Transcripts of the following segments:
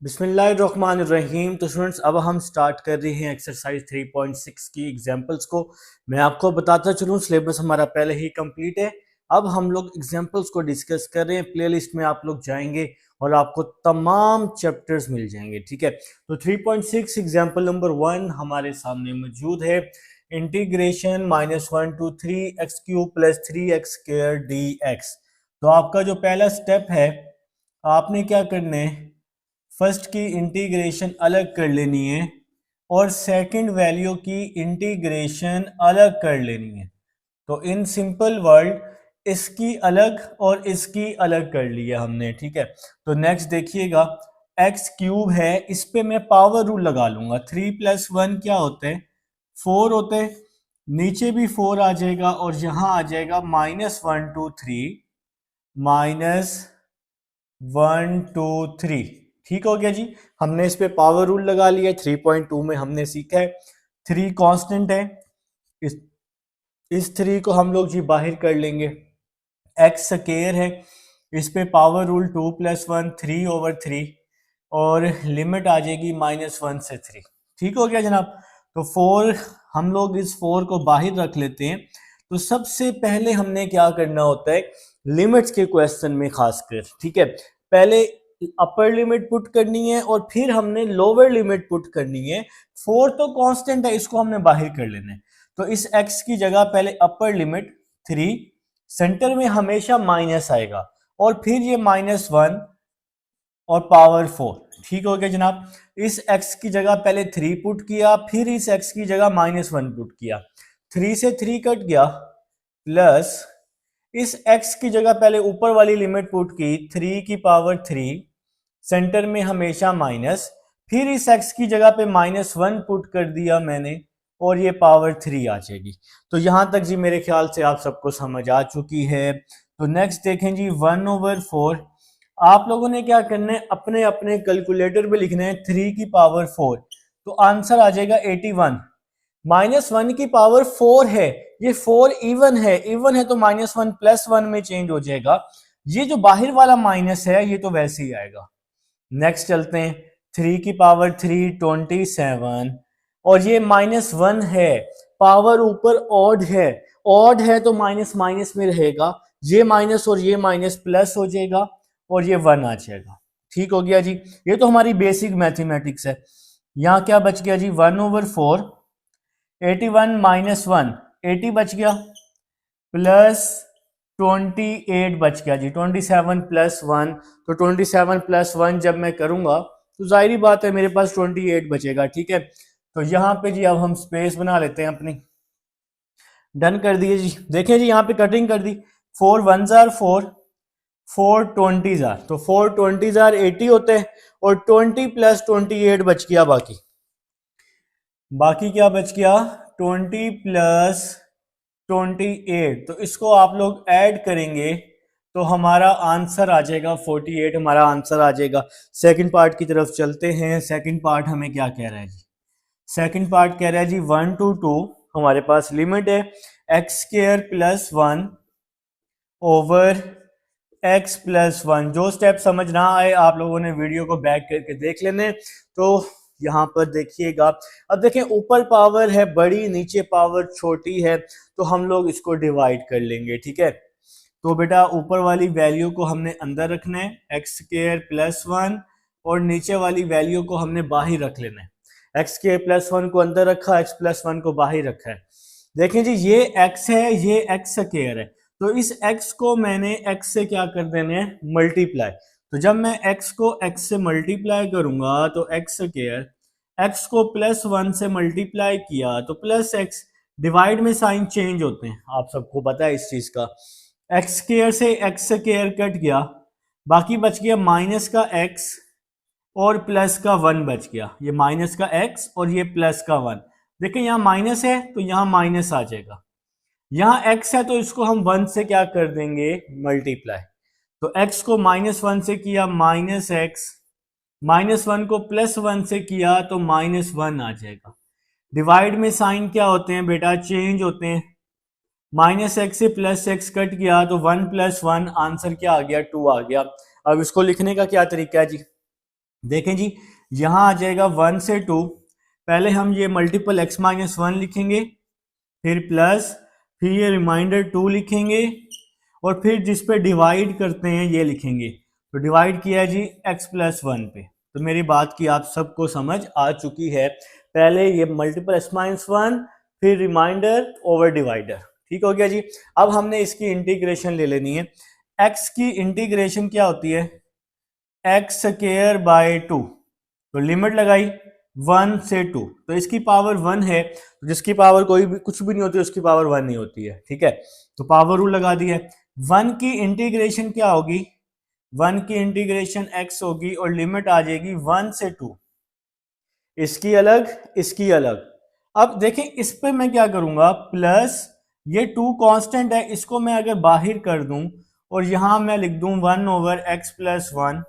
बिस्मिल्लाहिर्रहमानिर्रहीम। तो स्टूडेंट्स, अब हम स्टार्ट कर रहे हैं एक्सरसाइज 3.6 की एग्जांपल्स को। मैं आपको बताता चलूँ, सिलेबस हमारा पहले ही कंप्लीट है। अब हम लोग एग्जांपल्स को डिस्कस कर रहे हैं। प्लेलिस्ट में आप लोग जाएंगे और आपको तमाम चैप्टर्स मिल जाएंगे। ठीक है, तो 3.6 एग्जाम्पल नंबर 1 हमारे सामने मौजूद है। Integration -1 to 3x³ + 3x² dx। तो आपका जो पहला स्टेप है, आपने क्या करना है, फर्स्ट की इंटीग्रेशन अलग कर लेनी है और सेकंड वैल्यू की इंटीग्रेशन अलग कर लेनी है। तो इन सिंपल वर्ड इसकी अलग और इसकी अलग कर लिया हमने। ठीक है, तो नेक्स्ट देखिएगा, x³ है, इस पे मैं पावर रूल लगा लूंगा। 3 + 1 क्या होते हैं, 4 होते हैं। नीचे भी 4 आ जाएगा और यहां आ जाएगा -1 to 3 -1 to 3। ठीक हो गया जी। हमने इस पे पावर रूल लगा लिया। 3.2 में हमने सीखा है 3 कांस्टेंट है। इस इस 3 को हम लोग जी बाहर कर लेंगे। एक्स स्क्वायर है, इस पे पावर रूल 2 + 1 3/3 और लिमिट आ जाएगी -1 से 3। ठीक हो गया जनाब। तो 4, हम लोग इस 4 को बाहर रख लेते हैं। तो सबसे पहले हमने क्या करना होता है लिमिट्स के क्वेश्चन में खासकर, ठीक है, पहले अपर लिमिट पुट करनी है और फिर हमने लोअर लिमिट पुट करनी है। 4 तो कांस्टेंट है, इसको हमने बाहर कर लेना है। तो इस x की जगह पहले अपर लिमिट 3, सेंटर में हमेशा माइनस आएगा और फिर ये -1 और पावर 4। ठीक हो गया जनाब। इस x की जगह पहले 3 पुट किया, फिर इस x की जगह -1 पुट किया। 3 से 3 कट गया, प्लस इस x की जगह पहले ऊपर वाली लिमिट पुट की 3 की पावर 3, सेंटर में हमेशा माइनस, फिर इस x की जगह पे -1 पुट कर दिया मैंने और ये पावर 3 आ जाएगी। तो यहां तक जी मेरे ख्याल से आप सबको समझ आ चुकी है। तो नेक्स्ट देखें जी, 1/4। आप लोगों ने क्या करना है, अपने अपने कैलकुलेटर पे लिखना है 3 की पावर 4, तो आंसर आ जाएगा 81। -1 की पावर 4 है, ये 4 इवन है, इवन है तो -1 + 1 में चेंज हो जाएगा। ये जो बाहर वाला माइनस है ये तो वैसे ही आएगा। नेक्स्ट चलते हैं, 3 की पावर 3 27 और ये -1 है, पावर ऊपर ऑड है, ऑड है तो माइनस माइनस में रहेगा, ये माइनस और ये माइनस प्लस हो जाएगा और ये 1 आ जाएगा। ठीक हो गया जी। ये तो हमारी बेसिक मैथमेटिक्स है। यहां क्या बच गया जी, 1/4, 81 -1 80 बच गया, प्लस 28 बच गया जी, 27 + 1। तो 27 + 1 जब मैं करूंगा तो जाहिर बात है मेरे पास 28 बचेगा। ठीक है, तो यहाँ पे जी अब हम स्पेस बना लेते हैं अपनी। डन कर दिए जी। देखें जी, यहाँ पे कटिंग कर दी, 4 1s are 4, 4 20s are, तो 4 20s are 80 होते हैं और 20 + 28 बच गया। बाकी क्या बच गया, 20 + 28। तो इसको आप लोग ऐड करेंगे तो हमारा आंसर आ जाएगा 48, हमारा आंसर आ जाएगा। सेकंड पार्ट की तरफ चलते हैं। सेकंड पार्ट हमें क्या कह रहा है जी, सेकंड पार्ट कह रहा है जी 1 to 2 हमारे पास लिमिट है x² + 1 ओवर x + 1। जो स्टेप समझ ना आए आप लोगों ने वीडियो को बैक करके देख लेने। तो यहाँ पर देखिएगा, अब देखें ऊपर पावर है बड़ी, नीचे पावर छोटी है, तो हम लोग इसको डिवाइड कर लेंगे। ठीक है, तो बेटा ऊपर वाली वैल्यू को हमने अंदर रखना है x² + 1 और नीचे वाली वैल्यू को हमने बाहर रख लेना है। x² + 1 को अंदर रखा, x + 1 को बाहर रखा है। देखें जी, ये x है, ये x² है, तो इस x को मैंने x से क्या कर देना है, मल्टीप्लाई। तो जब मैं x को x से मल्टीप्लाई करूंगा तो x², x को +1 से मल्टीप्लाई किया तो +x, डिवाइड में साइन चेंज होते हैं, आप सबको पता है इस चीज का। x² से x² कट गया, बाकी बच गया माइनस का x और प्लस का 1 बच गया। ये माइनस का x और ये प्लस का 1। देखिए यहाँ माइनस है तो यहाँ माइनस आ जाएगा, यहाँ x है तो इसको हम 1 से क्या कर देंगे, मल्टीप्लाई। तो x को -1 से किया -x, -1 को +1 से किया तो -1 आ जाएगा। डिवाइड में साइन क्या होते हैं बेटा, चेंज होते हैं। -x से +x कट गया तो 1 + 1, आंसर क्या आ गया, 2 आ गया। अब इसको लिखने का क्या तरीका है जी, देखें जी, यहाँ आ जाएगा 1 से 2, पहले हम ये मल्टीपल x माइनस 1 लिखेंगे, फिर प्लस, फिर ये रिमाइंडर 2 लिखेंगे, और फिर जिस पे डिवाइड करते हैं ये लिखेंगे। तो डिवाइड किया है जी x प्लस 1 पे। तो मेरी बात की आप सबको समझ आ चुकी है। पहले ये मल्टीपल x माइनस 1, फिर रिमाइंडर ओवर डिवाइडर। ठीक हो गया जी। अब हमने इसकी इंटीग्रेशन ले लेनी है। x की इंटीग्रेशन क्या होती है? X square by 2। तो लिमिट लगाई 1 से 2, तो इसकी पावर 1 है, तो जिसकी पावर कोई भी कुछ भी नहीं होती उसकी पावर 1 नहीं होती है। ठीक है, तो पावर रूल लगा दी है। 1 की इंटीग्रेशन क्या होगी? 1 की इंटीग्रेशन x होगी और लिमिट आ जाएगी 1 से 2। इसकी अलग, इसकी अलग। अब देखें इस पे मैं क्या करूंगा, प्लस ये 2 कांस्टेंट है, इसको मैं अगर बाहर कर दूं और यहां मैं लिख दूं 1 ओवर x प्लस 1,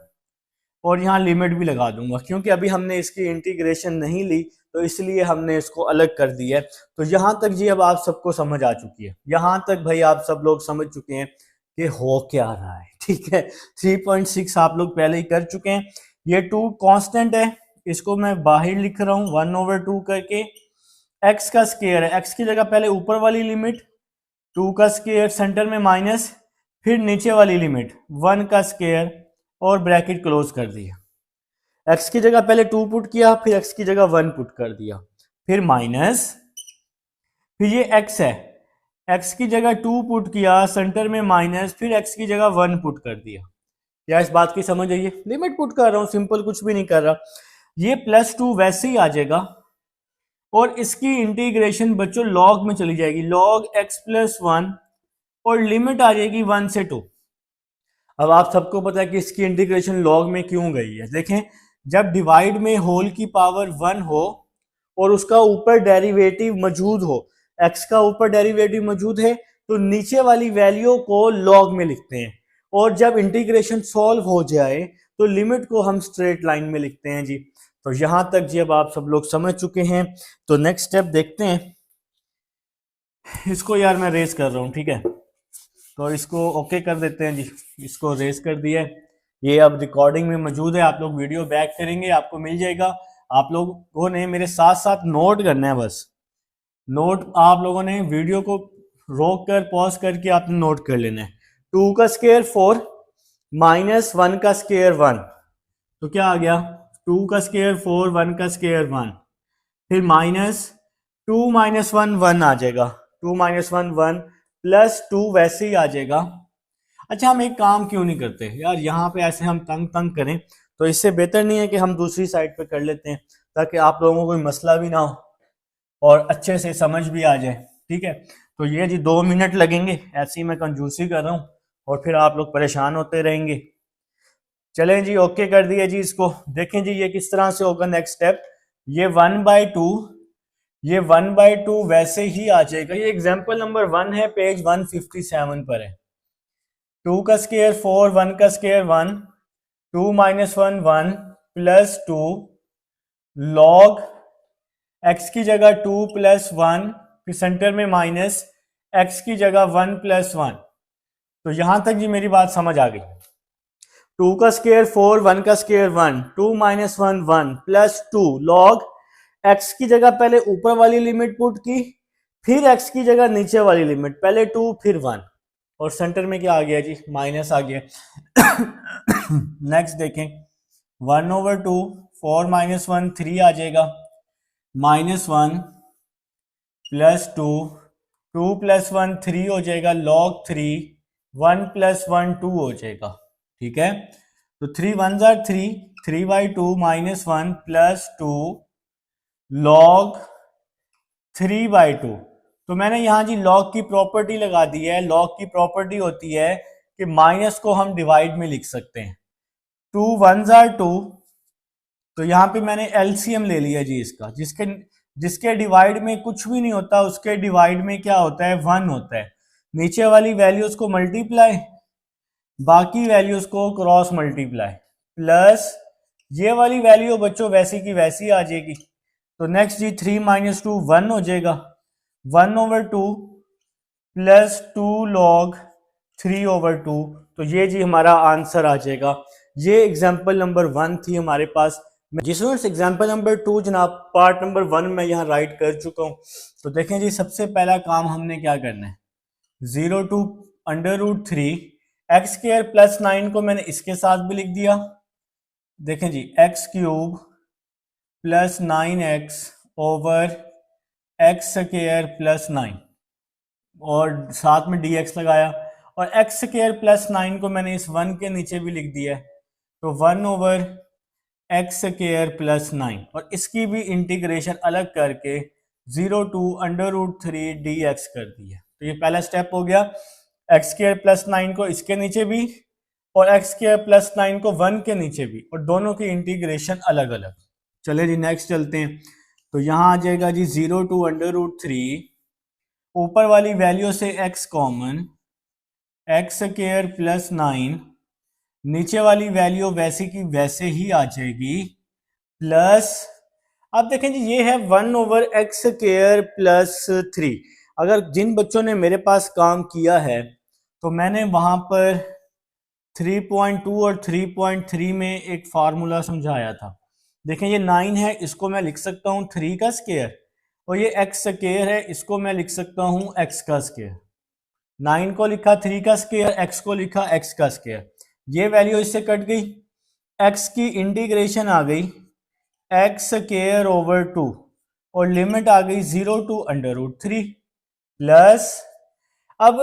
और यहाँ लिमिट भी लगा दूंगा, क्योंकि अभी हमने इसकी इंटीग्रेशन नहीं ली तो इसलिए हमने इसको अलग कर दिया है। तो यहाँ तक जी अब आप सबको समझ आ चुकी है। यहाँ तक भाई आप सब लोग समझ चुके हैं कि हो क्या रहा है। ठीक है, 3.6 आप लोग पहले ही कर चुके हैं। ये 2 कांस्टेंट है, इसको मैं बाहर लिख रहा हूँ 1 ओवर 2 करके। x का स्क्वायर है, x की जगह पहले ऊपर वाली लिमिट 2 का स्क्वायर, सेंटर में माइनस, फिर नीचे वाली लिमिट 1 का स्क्वायर और ब्रैकेट क्लोज कर दिया। x की जगह पहले 2 पुट किया, फिर x की जगह 1 पुट कर दिया, फिर माइनस, फिर ये x है, x की जगह 2 पुट किया, सेंटर में माइनस, फिर x की जगह 1 पुट कर दिया। क्या इस बात की समझ आई है? लिमिट पुट कर रहा हूं, सिंपल, कुछ भी नहीं कर रहा। ये प्लस 2 वैसे ही आ जाएगा और इसकी इंटीग्रेशन बच्चों लॉग में चली जाएगी, लॉग x प्लस 1, और लिमिट आ जाएगी 1 से 2। अब आप सबको पता है कि इसकी इंटीग्रेशन लॉग में क्यों गई है। देखें, जब डिवाइड में होल की पावर 1 हो और उसका ऊपर डेरिवेटिव मौजूद हो, x का ऊपर डेरिवेटिव मौजूद है, तो नीचे वाली वैल्यू को लॉग में लिखते हैं, और जब इंटीग्रेशन सॉल्व हो जाए तो लिमिट को हम स्ट्रेट लाइन में लिखते हैं जी। तो यहां तक जी अब आप सब लोग समझ चुके हैं। तो नेक्स्ट स्टेप देखते हैं। इसको यार मैं रेस कर रहा हूं, ठीक है, तो इसको ओके कर देते हैं जी। इसको रेस कर दिया है, ये अब रिकॉर्डिंग में मौजूद है। आप लोग वीडियो बैक करेंगे आपको मिल जाएगा। आप लोगों ने मेरे साथ साथ नोट करना है, बस नोट आप लोगों ने वीडियो को रोक कर पॉज करके आपने नोट कर लेना है। 2 का स्क्वायर 4 माइनस 1 का स्क्वायर 1, तो क्या आ गया? 2 का स्क्वायर 4, 1 का स्क्वायर 1, फिर माइनस 2 माइनस 1 1 आ जाएगा, 2 माइनस 1 1, प्लस 2 वैसे ही आ जाएगा। अच्छा, हम एक काम क्यों नहीं करते यार, यहाँ पे ऐसे हम तंग तंग करें, तो इससे बेहतर नहीं है कि हम दूसरी साइड पे कर लेते हैं, ताकि आप लोगों को कोई मसला भी ना हो और अच्छे से समझ भी आ जाए। ठीक है, तो ये जी 2 मिनट लगेंगे, ऐसे ही मैं कंजूसी कर रहा हूँ और फिर आप लोग परेशान होते रहेंगे। चलें जी, ओके कर दिए जी इसको। देखें जी ये किस तरह से होगा नेक्स्ट स्टेप। ये 1/2, ये 1/2 वैसे ही आ जाएगा। ये एग्जाम्पल नंबर 1 है, पेज 157 पर है। 2 का स्क्वायर 4, 1 का square 1, 2 minus 1 1, plus 2, log x की जगह 2 प्लस 1, फिर सेंटर में माइनस, x की जगह 1 प्लस 1। तो यहां तक जी मेरी बात समझ आ गई। 2 का स्क्वायर 4, 1 का square 1, 2 minus 1 1, plus 2, log x की जगह पहले ऊपर वाली लिमिट पुट की, फिर x की जगह नीचे वाली लिमिट, पहले 2 फिर 1, और सेंटर में क्या आ गया जी? माइनस आ गया। नेक्स्ट देखें, 1/2, 4 माइनस 1 3 आ जाएगा, माइनस 1 प्लस 2, 2 प्लस 1 3 हो जाएगा, लॉग 3, 1 प्लस 1 2 हो जाएगा। ठीक है, तो 3 1 जार 3, 3/2 माइनस 1 प्लस 2, लॉग 3/2। तो मैंने यहां जी लॉग की प्रॉपर्टी लगा दी है। लॉग की प्रॉपर्टी होती है कि माइनस को हम डिवाइड में लिख सकते हैं। 2 1 जार 2, तो यहां पे मैंने एलसीएम ले लिया जी इसका, जिसके डिवाइड में कुछ भी नहीं होता, उसके डिवाइड में क्या होता है? 1 होता है। नीचे वाली वैल्यूज को मल्टीप्लाई, बाकी वैल्यूज को क्रॉस मल्टीप्लाई, प्लस ये वाली वैल्यू बच्चों वैसी की वैसी आ जाएगी। तो नेक्स्ट जी 3 माइनस 2 1 हो जाएगा, 1/2 प्लस 2 लॉग 3/2। तो ये जी हमारा आंसर आ जाएगा। ये एग्जाम्पल नंबर 1 थी हमारे पास। जिस एग्जाम्पल नंबर 2 जनाब पार्ट नंबर 1 में यहाँ राइट कर चुका हूँ। तो देखें जी, सबसे पहला काम हमने क्या करना है, 0 टू √3 एक्स स्क्वायर प्लस 9 को मैंने इसके साथ भी लिख दिया। देखें जी, x cube plus 9x over x square plus 9 और साथ में dx लगाया, और एक्स स्क्वायर प्लस 9 को मैंने इस 1 के नीचे भी लिख दिया है, तो 1 ओवर एक्स स्क्वायर प्लस 9, और इसकी भी इंटीग्रेशन अलग करके 0 टू √3 dx कर दिया। तो ये पहला स्टेप हो गया, एक्स स्क्वायर प्लस 9 को इसके नीचे भी और एक्स स्क्वायर प्लस 9 को 1 के नीचे भी, और दोनों की इंटीग्रेशन अलग अलग। चले जी नेक्स्ट चलते हैं। तो यहाँ आ जाएगा जी 0 टू √3, ऊपर वाली वैल्यू से x common, x square plus 9, नीचे वाली वैल्यू वैसे की वैसे ही आ जाएगी, प्लस, अब देखें जी ये है 1 ओवर एक्स स्क्वायर प्लस 3। अगर जिन बच्चों ने मेरे पास काम किया है तो मैंने वहां पर 3.2 और 3.3 में एक फार्मूला समझाया था। देखें ये 9 है, इसको मैं लिख सकता हूँ 3 का स्क्वायर, और ये एक्स स्क्वायर है, इसको मैं लिख सकता हूँ एक्स का स्क्वायर। 9 को लिखा 3 का स्क्वायर, एक्स को लिखा एक्स का स्क्वायर। ये वैल्यू इससे कट गई, एक्स की इंटीग्रेशन आ गई एक्स स्क्वायर ओवर 2, और लिमिट आ गई 0 टू √3 प्लस, अब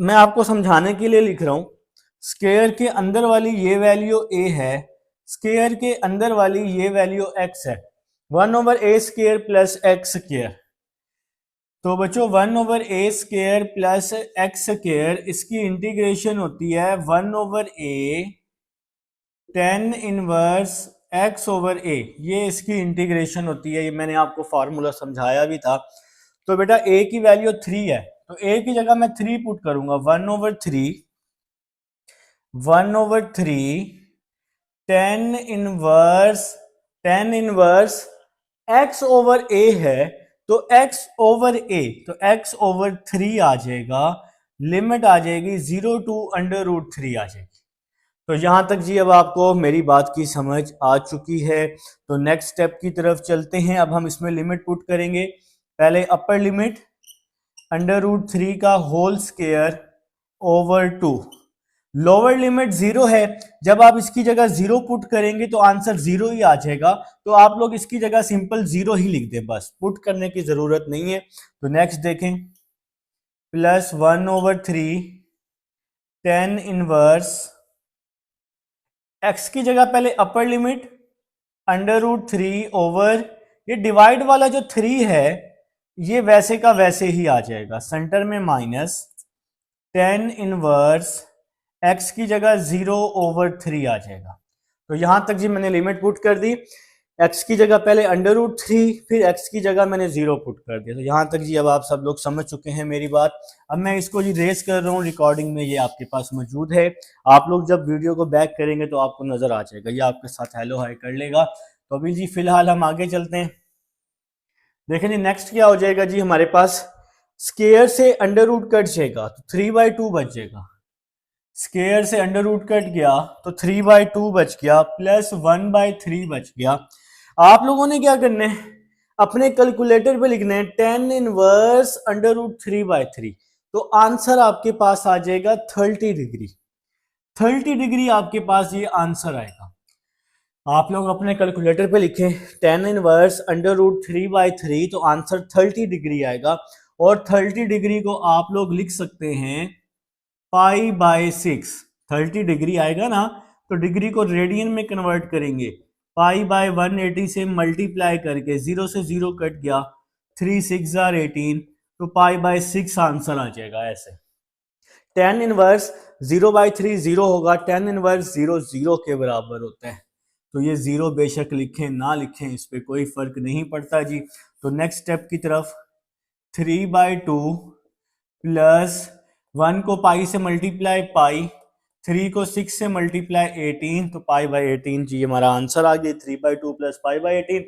मैं आपको समझाने के लिए लिख रहा हूं, स्क्वायर के अंदर वाली ये वैल्यू a है, स्क्वायर के अंदर वाली ये वैल्यू x है, 1 over a square plus x square. तो बच्चों 1 over a square plus x square, इसकी इंटीग्रेशन होती है 1 over a tan inverse x over a, ये इसकी इंटीग्रेशन होती है। ये मैंने आपको फार्मूला समझाया भी था। तो बेटा a की वैल्यू 3 है, तो a की जगह मैं 3 पुट करूंगा, 1 over 3 tan inverse x over a है, तो x ओवर a, तो x ओवर 3 आ जाएगा, लिमिट आ जाएगी 0 टू √3 आ जाएगी। तो यहां तक जी अब आपको मेरी बात की समझ आ चुकी है। तो नेक्स्ट स्टेप की तरफ चलते हैं। अब हम इसमें लिमिट पुट करेंगे। पहले अपर लिमिट √3 का whole square over 2, lower limit 0 है, जब आप इसकी जगह 0 पुट करेंगे तो आंसर 0 ही आ जाएगा। तो आप लोग इसकी जगह सिंपल 0 ही लिख दें, बस पुट करने की जरूरत नहीं है। तो नेक्स्ट देखें, plus 1 over 3 tan inverse, x की जगह पहले अपर लिमिट √3 ओवर, ये डिवाइड वाला जो 3 है ये वैसे का वैसे ही आ जाएगा, सेंटर में माइनस, tan इनवर्स x की जगह 0 ओवर 3 आ जाएगा। तो यहां तक जी मैंने लिमिट पुट कर दी, x की जगह पहले √3, फिर x की जगह मैंने 0 पुट कर दिया। तो यहां तक जी अब आप सब लोग समझ चुके हैं मेरी बात। अब मैं इसको जी रेस कर रहा हूँ, रिकॉर्डिंग में ये आपके पास मौजूद है। आप लोग जब वीडियो को बैक करेंगे तो आपको नजर आ जाएगा, ये आपके साथ हेलो हाय कर लेगा। तो अभी जी फिलहाल हम आगे चलते हैं। देखें जी नेक्स्ट क्या हो जाएगा जी, हमारे पास स्क्वायर से अंडर रूट कट जाएगा, तो 3/2 बच जाएगा। स्क्वायर से अंडर रूट कट गया तो 3/2 बच गया, प्लस 1/3 बच गया। आप लोगों ने क्या करना है, अपने कैलकुलेटर पे लिखना है tan इनवर्स √3/3, तो आंसर आपके पास आ जाएगा 30 डिग्री। 30 डिग्री आपके पास ये आंसर आएगा। आप लोग अपने कैलकुलेटर पे लिखें tan इनवर्स √3/3, तो आंसर 30 डिग्री आएगा। और 30 डिग्री को आप लोग लिख सकते हैं π/6। 30 डिग्री आएगा ना, तो डिग्री को रेडियन में कन्वर्ट करेंगे, π/180 से मल्टीप्लाई करके 0 से 0 कट गया, 3 6 18, तो π/6 आंसर आ जाएगा। ऐसे tan इनवर्स 0/3 0 होगा, tan इनवर्स 0 0 के बराबर होता है। तो ये 0 बेशक लिखें ना लिखें इस पर कोई फर्क नहीं पड़ता जी। तो नेक्स्ट स्टेप की तरफ, 3/2 प्लस 1 को पाई से मल्टीप्लाई पाई, 3 को 6 से मल्टीप्लाई 18, तो π/18 जी हमारा आंसर आ गया, 3/2 प्लस π/18।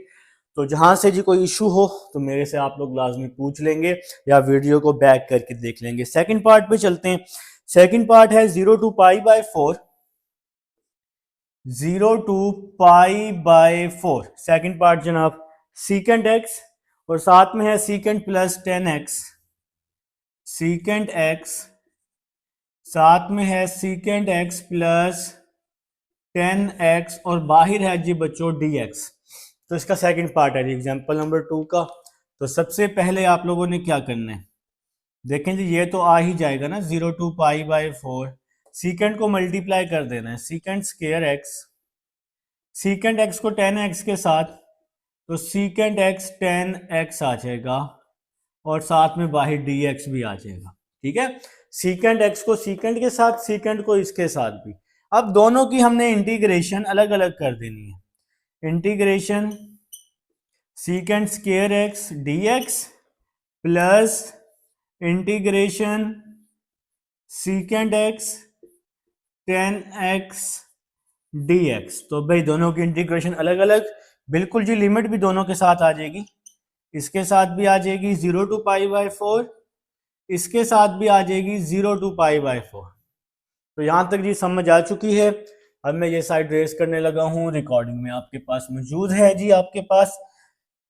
तो जहां से जी कोई इशू हो तो मेरे से आप लोग लाजमी पूछ लेंगे या वीडियो को बैक करके देख लेंगे। सेकंड पार्ट पे चलते हैं। सेकंड पार्ट है 0 to π/4, 0 to pi by 4। Second part जनाब सीकेंट एक्स, और साथ में है secant plus 10x, secant x, साथ में है सीकेंट एक्स प्लस 10x, और बाहर है जी बच्चों dx। तो इसका सेकंड पार्ट है जी एग्जांपल नंबर 2 का। तो सबसे पहले आप लोगों ने क्या करना है, देखें जी ये तो आ ही जाएगा ना 0 टू पाई बाय 4, सीकेंट को मल्टीप्लाई कर देना है, secant square x, secant x को 10x के साथ, तो सीकेंट एक्स 10x आ जाएगा, और साथ में बाहर dx भी आ जाएगा। ठीक है, सीकेंट एक्स को सीकेंट के साथ, सीकेंट को इसके साथ भी। अब दोनों की हमने इंटीग्रेशन अलग अलग कर देनी है। Integration secant square x dx plus integration secant x 10x dx। तो भाई दोनों की इंटीग्रेशन अलग अलग, बिल्कुल जी लिमिट भी दोनों के साथ आ जाएगी, इसके साथ भी आ जाएगी 0 टू पाई बाय 4, इसके साथ भी आ जाएगी 0 टू पाई बाय 4। तो यहां तक जी समझ आ चुकी है। अब मैं ये साइड रेस करने लगा हूं, रिकॉर्डिंग में आपके पास मौजूद है जी, आपके पास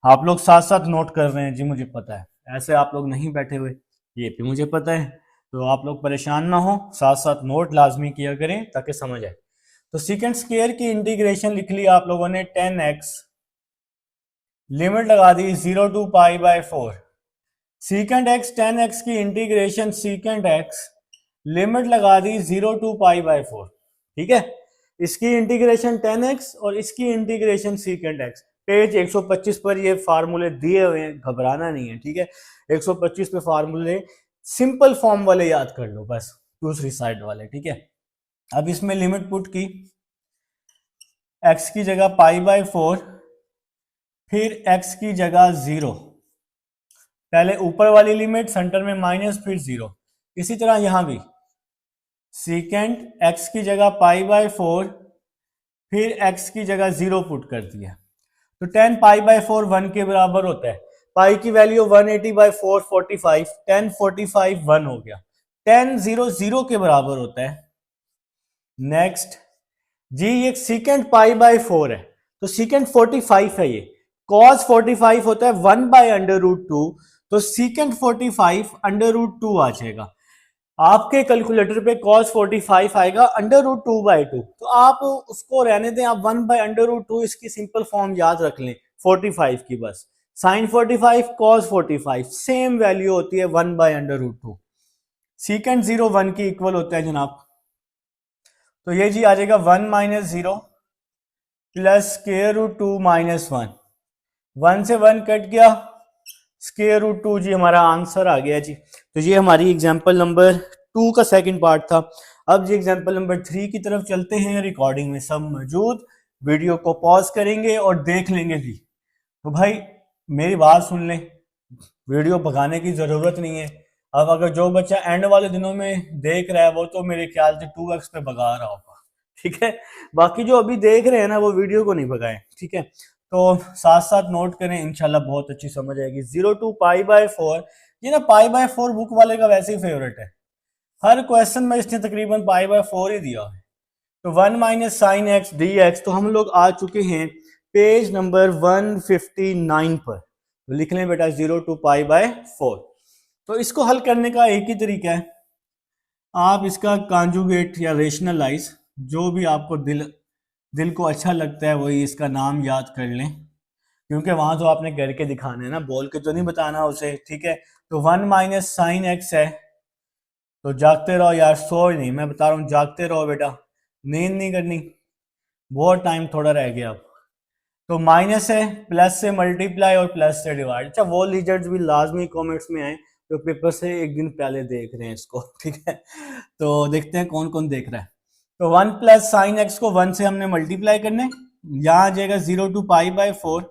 आप लोग साथ साथ नोट कर रहे हैं जी, मुझे पता है ऐसे आप लोग नहीं बैठे हुए, ये भी मुझे पता है। तो आप लोग परेशान ना हो, साथ साथ नोट लाजमी किया करें ताकि समझ आए। तो सीकेंट स्क्वायर की इंटीग्रेशन लिख लिया आप लोगों ने 10x, लिमिट लगा दी 0 to pi by 4, secant x 10x की इंटीग्रेशन सीकेंट एक्स, लिमिट लगा दी 0 टू पाई बाय 4। ठीक है, इसकी इंटीग्रेशन 10x और इसकी इंटीग्रेशन सीकेंट एक्स। पेज 125 पर ये फार्मूले दिए हुए हैं, घबराना नहीं है। ठीक है, 125 पे फार्मूले सिंपल फॉर्म वाले याद कर लो बस, दूसरी साइड वाले। ठीक है, अब इसमें लिमिट पुट की, x की जगह पाई बाय 4, फिर x की जगह 0, पहले ऊपर वाली लिमिट, सेंटर में माइनस, फिर 0। इसी तरह यहां भी सीकेंट x की जगह पाई बाय 4, फिर x की जगह 0 पुट कर दिया। तो 10 पाई बाय 4 1 के बराबर होता है, पाई की वैल्यू 180 बाय 4 45, 10 45 1 हो गया, 10 0 0 के बराबर होता है। नेक्स्ट जी ये सीकेंट पाई बाय 4 है, तो सीकेंट 45 है, ये कॉस 45 होता है 1 बाय अंडर रूट 2, तो सीकेंट 45 अंडर रूट 2 आ जाएगा। आपके कैलकुलेटर पे cos 45 आएगा अंडर रूट 2 बाई 2, तो आप उसको रहने दें, आप 1 बाय अंडर रूट 2 इसकी सिंपल फॉर्म याद रख लें 45 की बस। साइन 45 cos 45 सेम वैल्यू होती है 1 बाय अंडर रूट 2। सीकेंट 0 1 की इक्वल होता है जनाब, तो ये जी आ जाएगा 1 minus 0 plus square root 2 minus 1, 1 से 1 कट गया, स्क्वायर रूट 2 जी हमारा आंसर आ गया जी। तो ये हमारी एग्जांपल नंबर 2 का सेकंड पार्ट था। अब जी एग्जांपल नंबर 3 की तरफ चलते हैं, रिकॉर्डिंग में सब मौजूद, वीडियो को पॉज करेंगे और देख लेंगे जी। तो भाई मेरी बात सुन लें, वीडियो भगाने की जरूरत नहीं है। अब अगर जो बच्चा एंड वाले दिनों में देख रहा है वो तो मेरे ख्याल से 2x पे भगा रहा होगा। ठीक है, बाकी जो अभी देख रहे हैं ना वो वीडियो को नहीं भगाएं। ठीक है, तो साथ साथ नोट करें, इंशाल्लाह बहुत अच्छी समझ आएगी। 0 टू पाई बाय 4, ये ना पाई बाय 4 बुक वाले का वैसे ही फेवरेट है, हर क्वेश्चन में इसने तकरीबन पाई बाय 4 ही दिया है। तो 1 minus sine x D x, तो हम लोग आ चुके हैं पेज नंबर 159 पर। तो लिख लें बेटा 0 टू पाई बाय 4। तो इसको हल करने का एक ही तरीका है, आप इसका कॉन्जुगेट या रेशनलाइज, जो भी आपको दिल को अच्छा लगता है वही इसका नाम याद कर लें, क्योंकि वहां तो आपने करके दिखाना है ना, बोल के तो नहीं बताना उसे। ठीक है, तो 1 माइनस साइन एक्स है, तो जागते रहो यार, सो नहीं, मैं बता रहा हूँ जागते रहो बेटा, नींद नहीं करनी, बहुत टाइम थोड़ा रह गया अब। तो माइनस है, प्लस से मल्टीप्लाई और प्लस से डिवाइड। अच्छा वो लीजर्स भी लाजमी कमेंट्स में आए जो पेपर से एक दिन पहले देख रहे हैं इसको। ठीक है, तो देखते हैं कौन कौन देख रहा है। तो 1 प्लस साइन एक्स को 1 से हमने मल्टीप्लाई करने, यहाँ आ जाएगा 0 to pi by 4।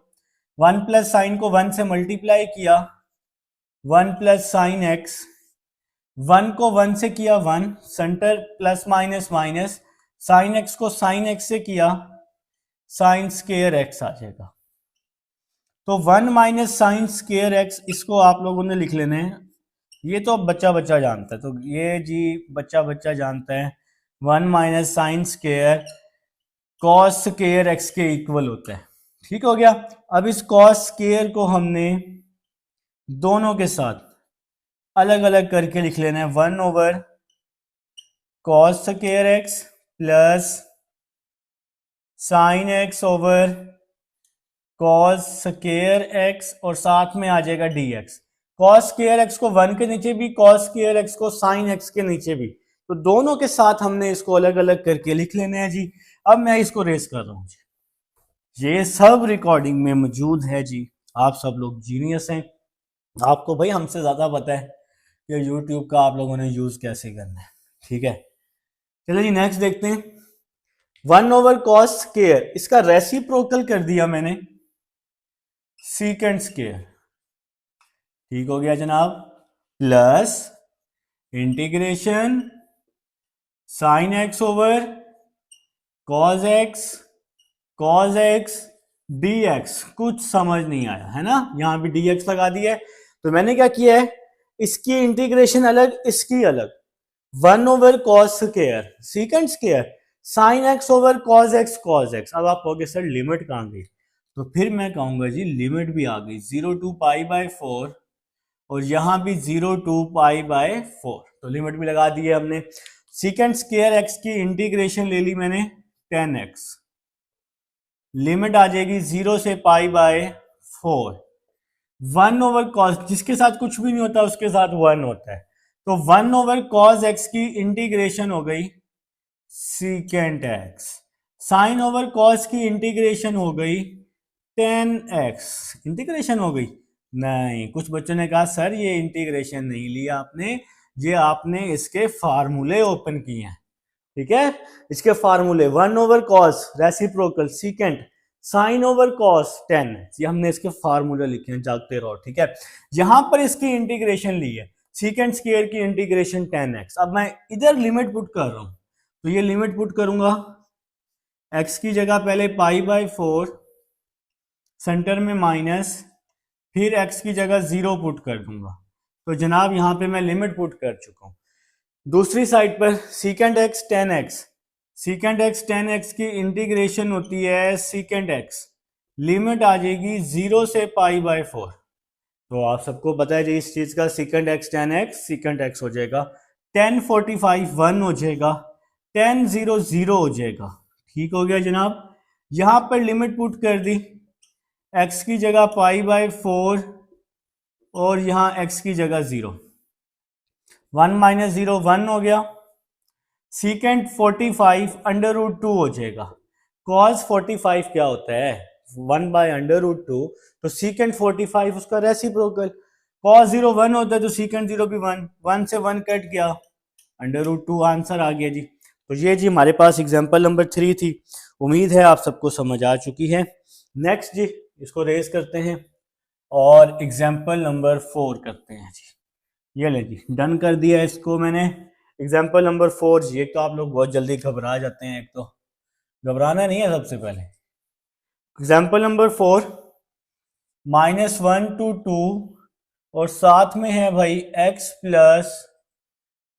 1 plus sine को 1 से मल्टीप्लाई किया, 1 प्लस साइन एक्स, 1 को 1 से किया 1, centre plus minus minus, sine x को साइन एक्स से किया, साइन स्क्वायर एक्स आ जाएगा। तो 1 माइनस साइन स्क्वायर एक्स, इसको आप लोगों ने लिख लेना है, ये तो बच्चा बच्चा जानता है, तो ये जी बच्चा बच्चा जानता है 1 minus sine square cos square x के इक्वल होता है। ठीक हो गया। अब इस कॉस स्क्वायर को हमने दोनों के साथ अलग अलग करके लिख लेना है। 1 cos square x plus sine x over cos square x और साथ में आ जाएगा dx। कॉस स्क्वायर एक्स को 1 के नीचे भी, कॉस स्क्वायर एक्स को साइन एक्स के नीचे भी, तो दोनों के साथ हमने इसको अलग अलग करके लिख लेने हैं जी। अब मैं इसको रेस कर रहा हूं जी। ये सब रिकॉर्डिंग में मौजूद है जी। आप सब लोग जीनियस हैं, आपको भाई हमसे ज्यादा पता है कि यूट्यूब का आप लोगों ने यूज कैसे करना है। ठीक है, चलो जी नेक्स्ट देखते हैं। 1 कॉस स्क्वायर, इसका रेसिप्रोकल कर दिया मैंने सीकेंट स्क्वायर। ठीक हो गया जनाब। Plus integration sine x over cos x dx। कुछ समझ नहीं आया है ना, यहां भी dx लगा दिया है। तो मैंने क्या किया है, इसकी इंटीग्रेशन अलग, इसकी अलग। 1 cos square secant square sine x over cos x. अब आप कहोगे सर लिमिट कहां गई, तो फिर मैं कहूंगा जी लिमिट भी आ गई 0 to π/4 और यहां भी 0 to π/4, तो लिमिट भी लगा दी है हमने। सीकेंट स्क्वायर एक्स की इंटीग्रेशन ले ली मैंने 10x, लिमिट आ जाएगी 0 से π/4। 1 कॉस, जिसके साथ कुछ भी नहीं होता उसके साथ 1 होता है, तो 1 कॉस एक्स की इंटीग्रेशन हो गई secant x. Sine over cos की इंटीग्रेशन हो गई 10x। इंटीग्रेशन हो गई नहीं, कुछ बच्चों ने कहा सर ये इंटीग्रेशन नहीं लिया आपने, ये आपने इसके फार्मूले ओपन किए हैं। ठीक है, इसके फार्मूले 1 cos reciprocal secant sine over cos 10, ये हमने इसके फार्मूले लिखे हैं, जागते रहो। ठीक है, यहां पर इसकी इंटीग्रेशन ली है सीकेंट स्क्वायर की इंटीग्रेशन 10x। अब मैं इधर लिमिट पुट कर रहा हूं, तो ये लिमिट पुट करूंगा x की जगह पहले π/4, सेंटर में माइनस, फिर x की जगह 0 पुट कर दूंगा। तो जनाब यहां पे मैं लिमिट पुट कर चुका हूं। दूसरी साइड पर secant x 10x, secant x 10x की इंटीग्रेशन होती है सीकेंट x, लिमिट आ जाएगी 0 से π/4। तो आप सबको पता है जी इस चीज का, secant x 10x secant x हो जाएगा 10 45 1 हो जाएगा, 10 0 0 हो जाएगा। ठीक हो गया जनाब। यहां पर लिमिट पुट कर दी, x की जगह π/4 और यहां x की जगह 0, 1 - 0 1 हो गया। सीकेंट 45 √2 हो जाएगा। कॉस 45 क्या होता है 1/√2, तो सीकेंट 45 उसका रेसिप्रोकल। कॉस 0 1 होता है तो सीकेंट 0 भी 1, 1 से 1 कट गया, √2 आंसर आ गया जी। तो ये जी हमारे पास एग्जांपल नंबर 3 थी। उम्मीद है आप सबको समझ आ चुकी है। नेक्स्ट जी इसको रेज करते हैं और एग्जांपल नंबर 4 करते हैं जी। ये ले जी डन कर दिया इसको मैंने। एग्जांपल नंबर 4 जी, एक तो आप लोग बहुत जल्दी घबरा जाते हैं, एक तो घबराना नहीं है सबसे पहले। एग्जांपल नंबर 4 -1 to 2 और साथ में है भाई x प्लस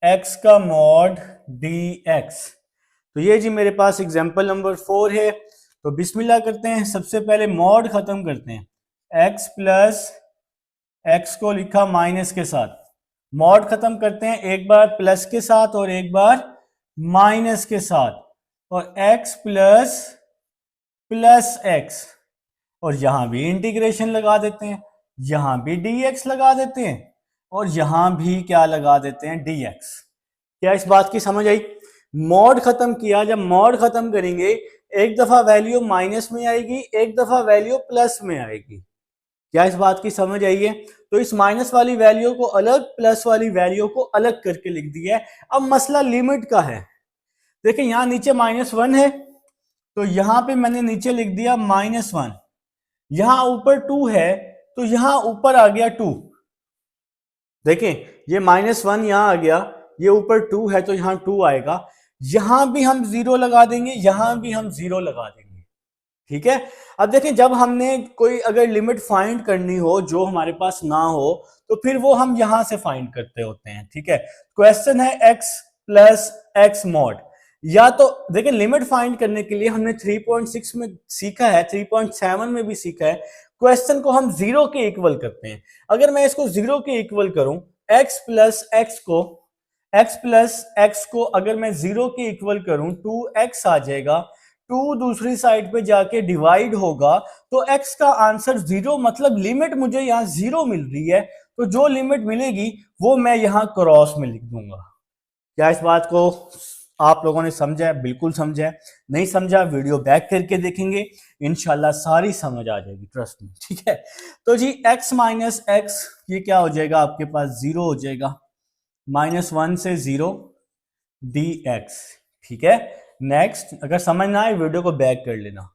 x का मॉड dx। तो ये जी मेरे पास एग्जांपल नंबर 4 है। तो बिस्मिल्लाह करते हैं, सबसे पहले मॉड खत्म करते हैं। x प्लस x को लिखा माइनस के साथ, मॉड खत्म करते हैं एक बार प्लस के साथ और एक बार माइनस के साथ, और x प्लस x, और यहां भी इंटीग्रेशन लगा देते हैं, यहां भी dx लगा देते हैं और यहां भी क्या लगा देते हैं dx। क्या इस बात की समझ आई? मॉड खत्म किया, जब मॉड खत्म करेंगे एक दफा वैल्यू माइनस में आएगी, एक दफा वैल्यू प्लस में आएगी। क्या इस बात की समझ आई है? तो इस माइनस वाली वैल्यू को अलग, प्लस वाली वैल्यू को अलग करके लिख दिया है। अब मसला लिमिट का है। देखिए यहां नीचे -1 है तो यहां पे मैंने नीचे लिख दिया -1, यहां ऊपर 2 है तो यहां ऊपर आ गया 2। देखें ये -1 यहां आ गया, ये ऊपर 2 है तो यहां 2 आएगा, यहां भी हम 0 लगा देंगे, यहां भी हम 0 लगा देंगे। ठीक है, अब देखें जब हमने कोई अगर लिमिट फाइंड करनी हो जो हमारे पास ना हो तो फिर वो हम यहां से फाइंड करते होते हैं। ठीक है, क्वेश्चन है x प्लस x मॉड, या तो देखिए लिमिट फाइंड करने के लिए हमने 3.6 में सीखा है, 3.7 में भी सीखा है, क्वेश्चन को हम जीरो के इक्वल करते हैं। अगर मैं इसको जीरो के इक्वल करूं, x प्लस एक्स को अगर मैं जीरो के इक्वल करूं 2x आ जाएगा, 2 दूसरी साइड पे जाके डिवाइड होगा तो x का आंसर जीरो, मतलब लिमिट मुझे यहां जीरो मिल रही है, तो जो लिमिट मिलेगी वो मैं यहां क्रॉस में लिख दूंगा। क्या इस बात को आप लोगों ने समझा है? बिल्कुल समझा है। नहीं समझा वीडियो बैक करके देखेंगे, इंशाल्लाह सारी समझ आ जाएगी, ट्रस्ट में, ठीक है। तो जी x माइनस एक्स ये क्या हो जाएगा आपके पास, जीरो हो जाएगा, -1 से 0 dx, ठीक है। नेक्स्ट, अगर समझ ना आए वीडियो को बैक कर लेना।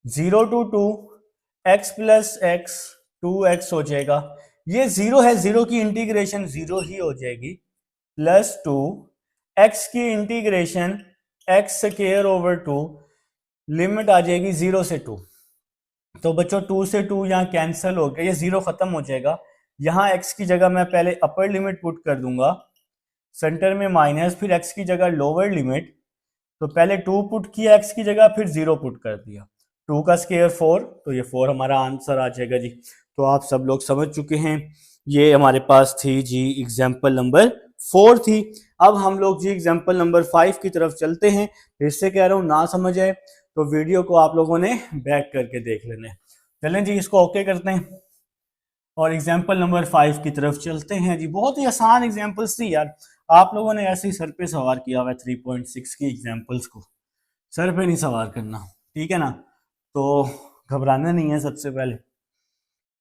0 to 2 x plus x 2x हो जाएगा, ये जीरो है, जीरो की इंटीग्रेशन जीरो ही हो जाएगी, प्लस 2 x की integration x square over 2, limit आ जाएगी 0 से 2। तो बच्चों 2 से 2 यहाँ कैंसिल हो गया, ये जीरो खत्म हो जाएगा। यहाँ x की जगह मैं पहले अपर लिमिट पुट कर दूंगा, सेंटर में माइनस, फिर x की जगह लोअर लिमिट, तो पहले 2 पुट किया x की जगह, फिर 0 पुट कर दिया, 2 का स्क्वायर 4, तो ये 4 हमारा आंसर आ जाएगा जी। तो आप सब लोग समझ चुके हैं, ये हमारे पास थी जी एग्जाम्पल नंबर 4 थी। अब हम लोग जी एग्जाम्पल नंबर 5 की तरफ चलते हैं। फिर से कह रहा हूँ, ना समझ आए तो वीडियो को आप लोगों ने बैक करके देख लेना है। चलें जी, इसको ओके करते हैं और एग्जाम्पल नंबर 5 की तरफ चलते हैं जी। बहुत ही आसान एग्जाम्पल्स थी यार, आप लोगों ने ऐसे ही सर पे सवार किया हुआ है 3.6 की एग्जाम्पल्स को, सर पे नहीं सवार करना, ठीक है ना। तो घबराना नहीं है, सबसे पहले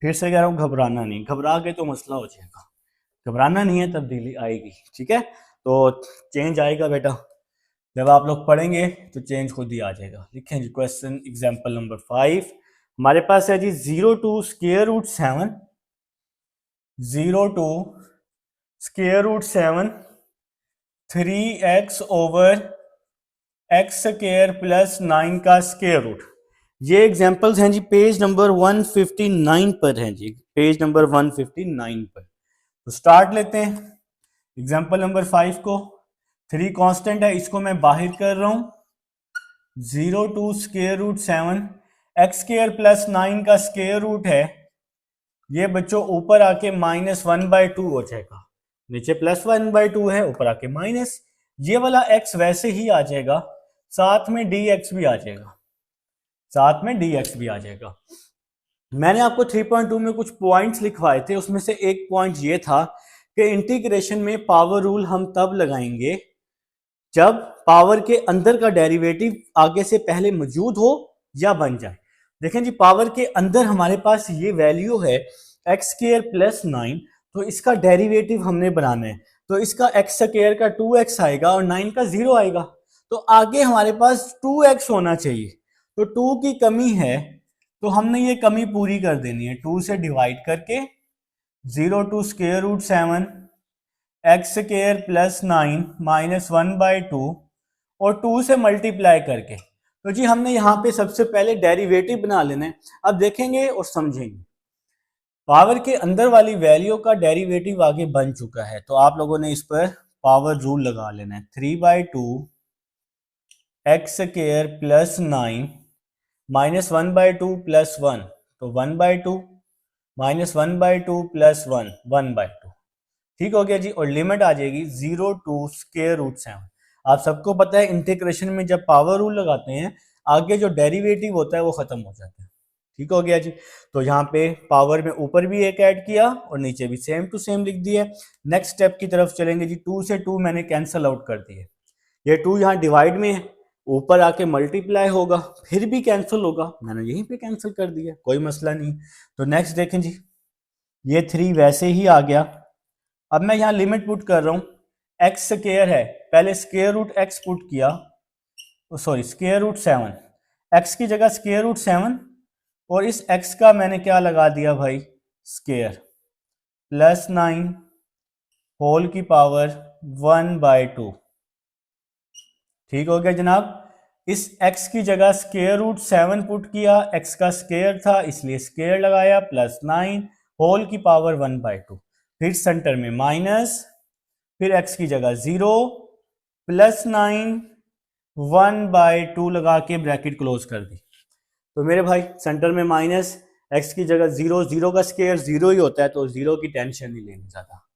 फिर से कह रहा हूँ, घबराना नहीं, घबरा के तो मसला हो जाएगा, घबराना नहीं है, तब्दीली आएगी, ठीक है। तो चेंज आएगा बेटा, जब आप लोग पढ़ेंगे तो चेंज खुद ही आ जाएगा। लिखें जी क्वेश्चन एग्जाम्पल नंबर 5 हमारे पास है जी, 0 to square root 7, 0 to square root 7 3x over x square plus 9 का स्क्वायर रूट। ये एग्जांपल्स हैं जी पेज नंबर 159 पर हैं जी, पेज नंबर 159 पर। तो स्टार्ट लेते हैं एग्जांपल नंबर 5 को। 3 कांस्टेंट है, इसको मैं बाहर कर रहा हूं, 0 to square root 7 x square plus 9 का स्क्वायर रूट है, ये बच्चों ऊपर आके -1/2 हो जाएगा, नीचे +1/2 है, ऊपर आके माइनस, ये वाला x वैसे ही आ जाएगा, साथ में dx भी आ जाएगा, साथ में dx भी आ जाएगा। मैंने आपको 3.2 में कुछ पॉइंट्स लिखवाए थे, उसमें से एक पॉइंट ये था कि इंटीग्रेशन में पावर रूल हम तब लगाएंगे जब पावर के अंदर का डेरिवेटिव आगे से पहले मौजूद हो या बन जाए। देखें जी, पावर के अंदर हमारे पास ये वैल्यू है एक्स स्क्वायर प्लस 9, तो इसका डेरिवेटिव हमने बनाना है, तो इसका एक्स स्क्वायर का 2x आएगा और 9 का 0 आएगा, तो आगे हमारे पास 2x होना चाहिए, तो 2 की कमी है, तो हमने ये कमी पूरी कर देनी है, 2 से डिवाइड करके, 0 to square root 7 x square plus 9 -1/2 और 2 से मल्टीप्लाई करके। तो जी हमने यहाँ पे सबसे पहले डेरिवेटिव बना लेना है, अब देखेंगे और समझेंगे। पावर के अंदर वाली वैल्यू का डेरिवेटिव आगे बन चुका है, तो आप लोगों ने इस पर पावर रूल लगा लेना है, 3/2 एक्स स्क्वायर प्लस 9 -1/2 प्लस 1, तो 1/2 -1/2 प्लस 1 1/2, ठीक हो गया जी। और लिमिट आ जाएगी 0 to स्क्वायर रूट 7। आप सबको पता है इंटीग्रेशन में जब पावर रूल लगाते हैं आगे जो डेरिवेटिव होता है वो खत्म हो जाता है, ठीक हो गया जी। तो यहाँ पे पावर में ऊपर भी एक ऐड किया और नीचे भी सेम टू सेम लिख दिया। नेक्स्ट स्टेप की तरफ चलेंगे जी, 2 से 2 मैंने कैंसिल आउट कर दिए, ये 2 यहाँ डिवाइड में है, ऊपर आके मल्टीप्लाई होगा, फिर भी कैंसिल होगा, मैंने यहीं पे कैंसिल कर दिया, कोई मसला नहीं। तो नेक्स्ट देखें जी, ये 3 वैसे ही आ गया, अब मैं यहाँ लिमिट पुट कर रहा हूँ, एक्स स्क्वायर है, पहले स्क्वायर रूट एक्स पुट किया, सॉरी स्क्वायर रूट 7, एक्स की जगह स्क्वायर रूट 7 और इस एक्स का मैंने क्या लगा दिया भाई, स्क्वायर, प्लस 9 होल की पावर 1/2, ठीक हो गया जनाब। इस x की जगह स्क्वायर रूट 7 पुट किया, x का स्क्वायर था इसलिए स्क्वायर लगाया, प्लस 9 होल की पावर 1/2, फिर सेंटर में माइनस, फिर x की जगह 0 प्लस 9 1/2 लगा के ब्रैकेट क्लोज कर दी। तो मेरे भाई सेंटर में माइनस, एक्स की जगह जीरो, जीरो का स्क्वायर जीरो ही होता है, तो जीरो की टेंशन नहीं लेनी ज्यादा,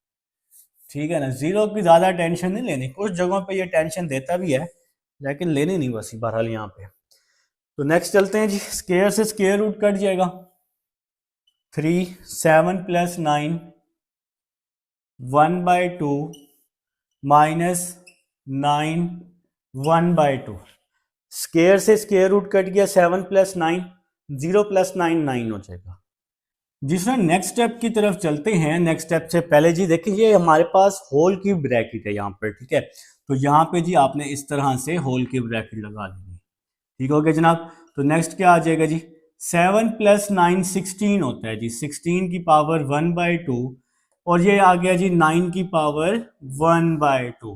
ठीक है ना। जीरो की ज्यादा टेंशन नहीं लेनी, कुछ जगहों पे ये टेंशन देता भी है लेकिन लेनी नहीं बस बहरहाल यहाँ पे। तो नेक्स्ट चलते हैं जी, स्क्वायर से स्क्वायर रूट कट जाएगा, 3 7 + 9 1/2 माइनस 9 1/2। स्क्वायर से स्क्वायर रूट कट गया, 7 + 9, 0 + 9 9 हो जाएगा। जिसमें नेक्स्ट स्टेप की तरफ चलते हैं। नेक्स्ट स्टेप से पहले जी देखिए, ये हमारे पास होल की ब्रैकेट है यहाँ पर, ठीक है। तो यहाँ पे जी आपने इस तरह से होल की ब्रैकेट लगा दी, ठीक हो गया जनाब। तो नेक्स्ट क्या आ जाएगा जी, 7 + 9 16 होता है जी, 16 की पावर 1/2, और ये आ गया जी 9 की पावर 1/2।